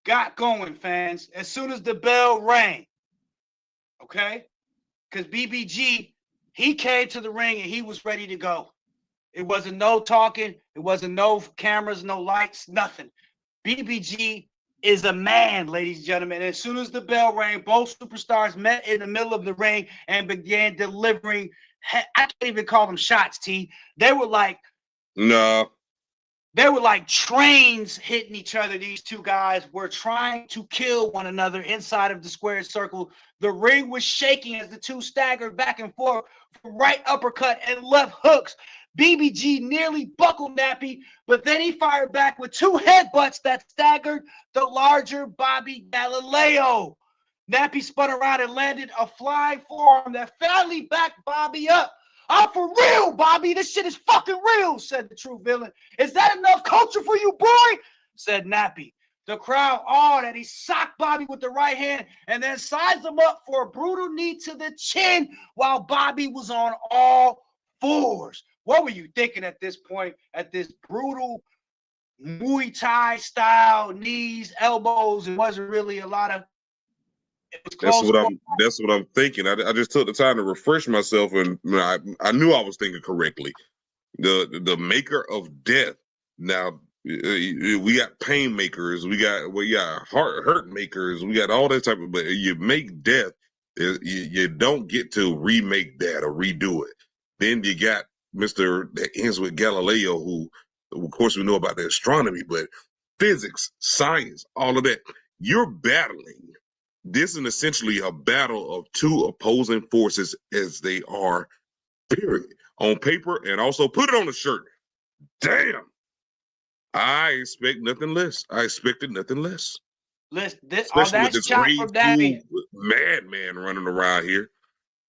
got going, fans, as soon as the bell rang, okay? Because BBG, he came to the ring and he was ready to go. It wasn't no talking. It wasn't no cameras, no lights, nothing. BBG is a man, ladies and gentlemen. And as soon as the bell rang, both superstars met in the middle of the ring and began delivering. I can't even call them shots, T. They were like, no. They were like trains hitting each other. These two guys were trying to kill one another inside of the square circle. The ring was shaking as the two staggered back and forth for right uppercut and left hooks. BBG nearly buckled Nappy, but then he fired back with two headbutts that staggered the larger Bobby Galileo. Nappy spun around and landed a flying forearm that finally backed Bobby up. I'm for real, Bobby. This shit is fucking real, said the true villain. Is that enough culture for you, boy? Said Nappy. The crowd awed and he socked Bobby with the right hand and then sized him up for a brutal knee to the chin while Bobby was on all fours. What were you thinking at this point, at this brutal Muay Thai style knees, elbows? It wasn't really a lot of. It was close. That's what I'm thinking. I just took the time to refresh myself, and I knew I was thinking correctly. The maker of death. Now we got pain makers, we got hurt makers, we got all that type of. But you make death, you don't get to remake that or redo it. Then you got Mr. that ends with Galileo, who of course we know about the astronomy, but physics, science, all of that. You're battling. This is essentially a battle of two opposing forces as they are, period, on paper, and also put it on a shirt. Damn. I expect nothing less. I expected nothing less. Listen, Especially with this shot from Nappy, madman running around here.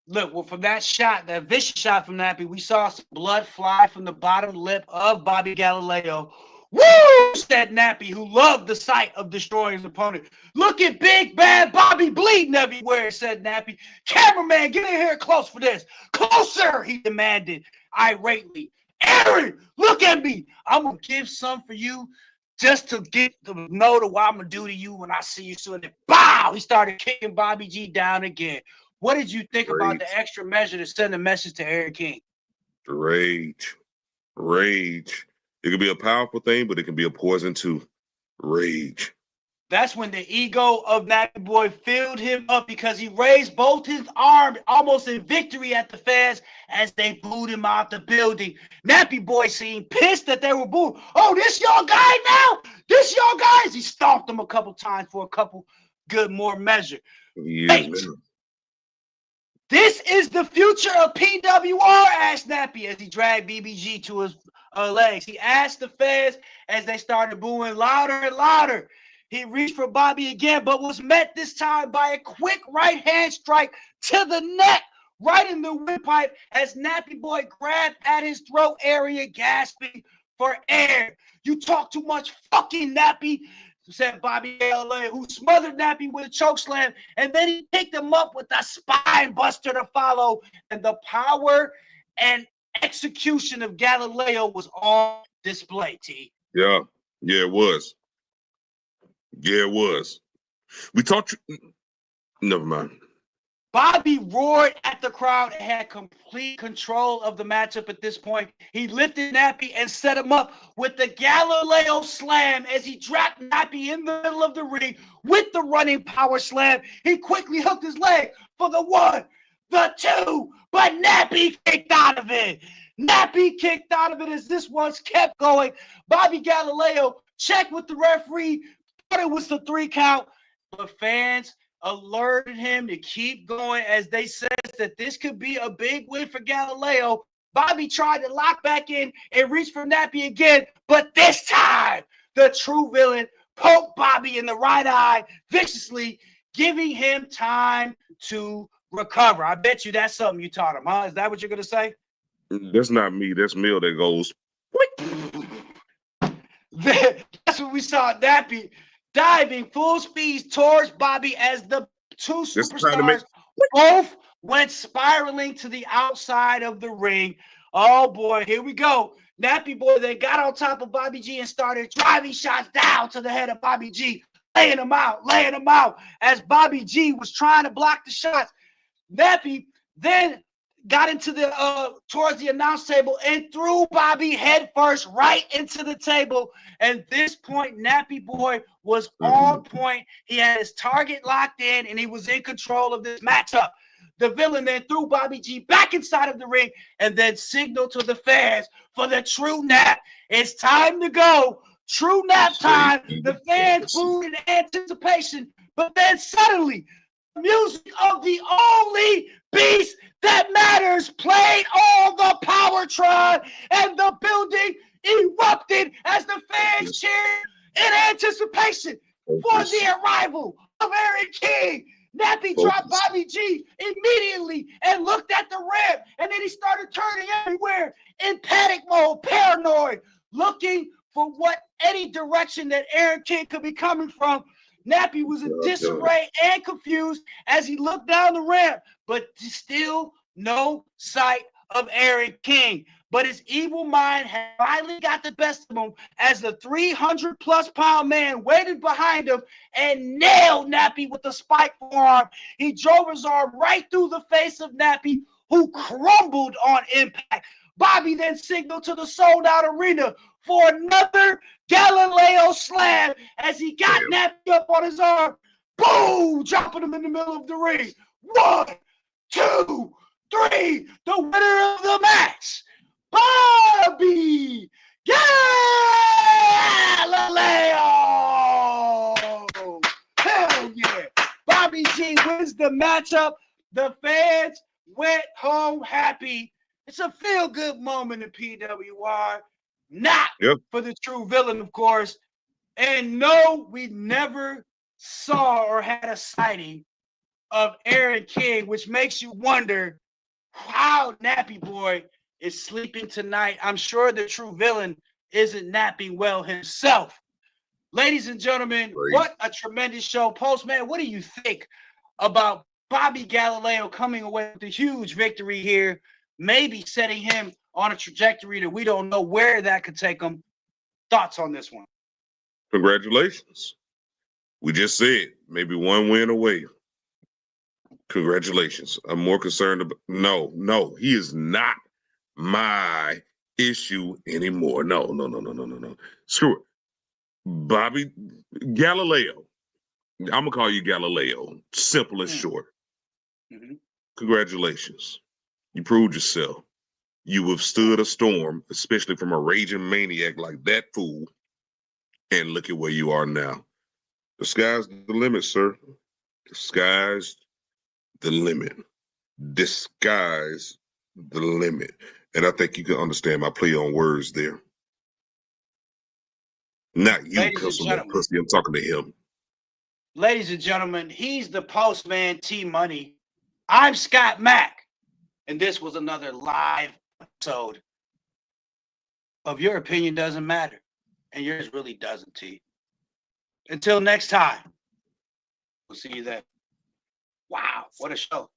Look, well, from that shot, that vicious shot from Nappy, we saw some blood fly from the bottom lip of Bobby Galileo. Woo! Said Nappy, who loved the sight of destroying his opponent. Look at big bad Bobby bleeding everywhere, said Nappy. Cameraman, get in here close for this. Closer, he demanded irately. Aaron, look at me. I'm going to give some for you just to get to know what I'm going to do to you when I see you soon. And bow, he started kicking Bobby G down again. What did you think about the extra measure to send a message to Aaron King? Rage. It can be a powerful thing, but it can be a poison too. Rage. That's when the ego of Nappy Boy filled him up because he raised both his arms almost in victory at the fans as they booed him out the building. Nappy Boy seemed pissed that they were booed. Oh, this your guy now? This your guys? He stomped him a couple times for a couple good more measure. Yes, this is the future of PWR, asked Nappy as he dragged BBG to his legs. He asked the fans as they started booing louder and louder. He reached for Bobby again, but was met this time by a quick right hand strike to the neck, right in the windpipe, as Nappy Boy grabbed at his throat area, gasping for air. You talk too much, fucking Nappy, said Bobby Galileo, who smothered Nappy with a chokeslam, and then he picked him up with a spine buster to follow, and the power and execution of Galileo was on display, T. Yeah, it was. We talked. Never mind. Bobby roared at the crowd and had complete control of the matchup at this point. He lifted Nappy and set him up with the Galileo slam as he dropped Nappy in the middle of the ring with the running power slam. He quickly hooked his leg for the one, the two, but Nappy kicked out of it. Nappy kicked out of it as this one's kept going. Bobby Galileo checked with the referee, thought it was the 3 count, but fans alerted him to keep going as they said that this could be a big win for Galileo. Bobby tried to lock back in and reach for Nappy again, but this time the true villain poked Bobby in the right eye viciously, giving him time to recover. I bet you that's something you taught him, huh? Is that what you're going to say? That's not me. That's Mill that goes. That's what we saw Nappy diving full speed towards Bobby as the two superstars both went spiraling to the outside of the ring. Oh boy, here we go. Nappy Boy then got on top of Bobby G and started driving shots down to the head of Bobby G, laying him out as Bobby G was trying to block the shots. Nappy then got into the towards the announce table and threw Bobby head first right into the table. And this point, Nappy Boy was on point. He had his target locked in, and he was in control of this matchup. The villain then threw Bobby G back inside of the ring and then signaled to the fans for the true nap. It's time to go. True nap time. The fans booed in anticipation, but then suddenly, the music of the only beast that matters played on the Powertron, and the building erupted as the fans cheered in anticipation for the arrival of Aaron King. Nappy dropped Bobby G immediately and looked at the ramp, and then he started turning everywhere in panic mode, paranoid, looking for what any direction that Aaron King could be coming from. Nappy was in disarray and confused as he looked down the ramp, but still no sight of Aaron King. But his evil mind had finally got the best of him as the 300-plus pound man waited behind him and nailed Nappy with a spike forearm. He drove his arm right through the face of Nappy, who crumbled on impact. Bobby then signaled to the sold-out arena for another Galileo slam as he got Nappy up on his arm. Boom! Dropping him in the middle of the ring. 1, 2, 3. The winner of the match, Bobby Galileo! Hell yeah! Bobby G wins the matchup. The fans went home happy. It's a feel-good moment in PWR. Not for the true villain, of course. And no, we never saw or had a sighting of Aaron King, which makes you wonder how Nappy Boy is sleeping tonight. I'm sure the true villain isn't napping well himself. Ladies and gentlemen, what a tremendous show. Postman, what do you think about Bobby Galileo coming away with a huge victory here, maybe setting him on a trajectory that we don't know where that could take him? Thoughts on this one? Congratulations. We just said maybe one win away. Congratulations. I'm more concerned about no, he is not my issue anymore. No. Screw it. Bobby Galileo. I'm gonna call you Galileo. Simple and short. Congratulations. You proved yourself. You withstood a storm, especially from a raging maniac like that fool. And look at where you are now. The sky's the limit, sir. The sky's the limit. Disguise the limit. And I think you can understand my play on words there. Not you, Councilman Pussy. I'm talking to him. Ladies and gentlemen, he's the Postman T-Money. I'm Scott Mack. And this was another live episode of Your Opinion Doesn't Matter. And yours really doesn't, T. Until next time, we'll see you then. Wow, what a show.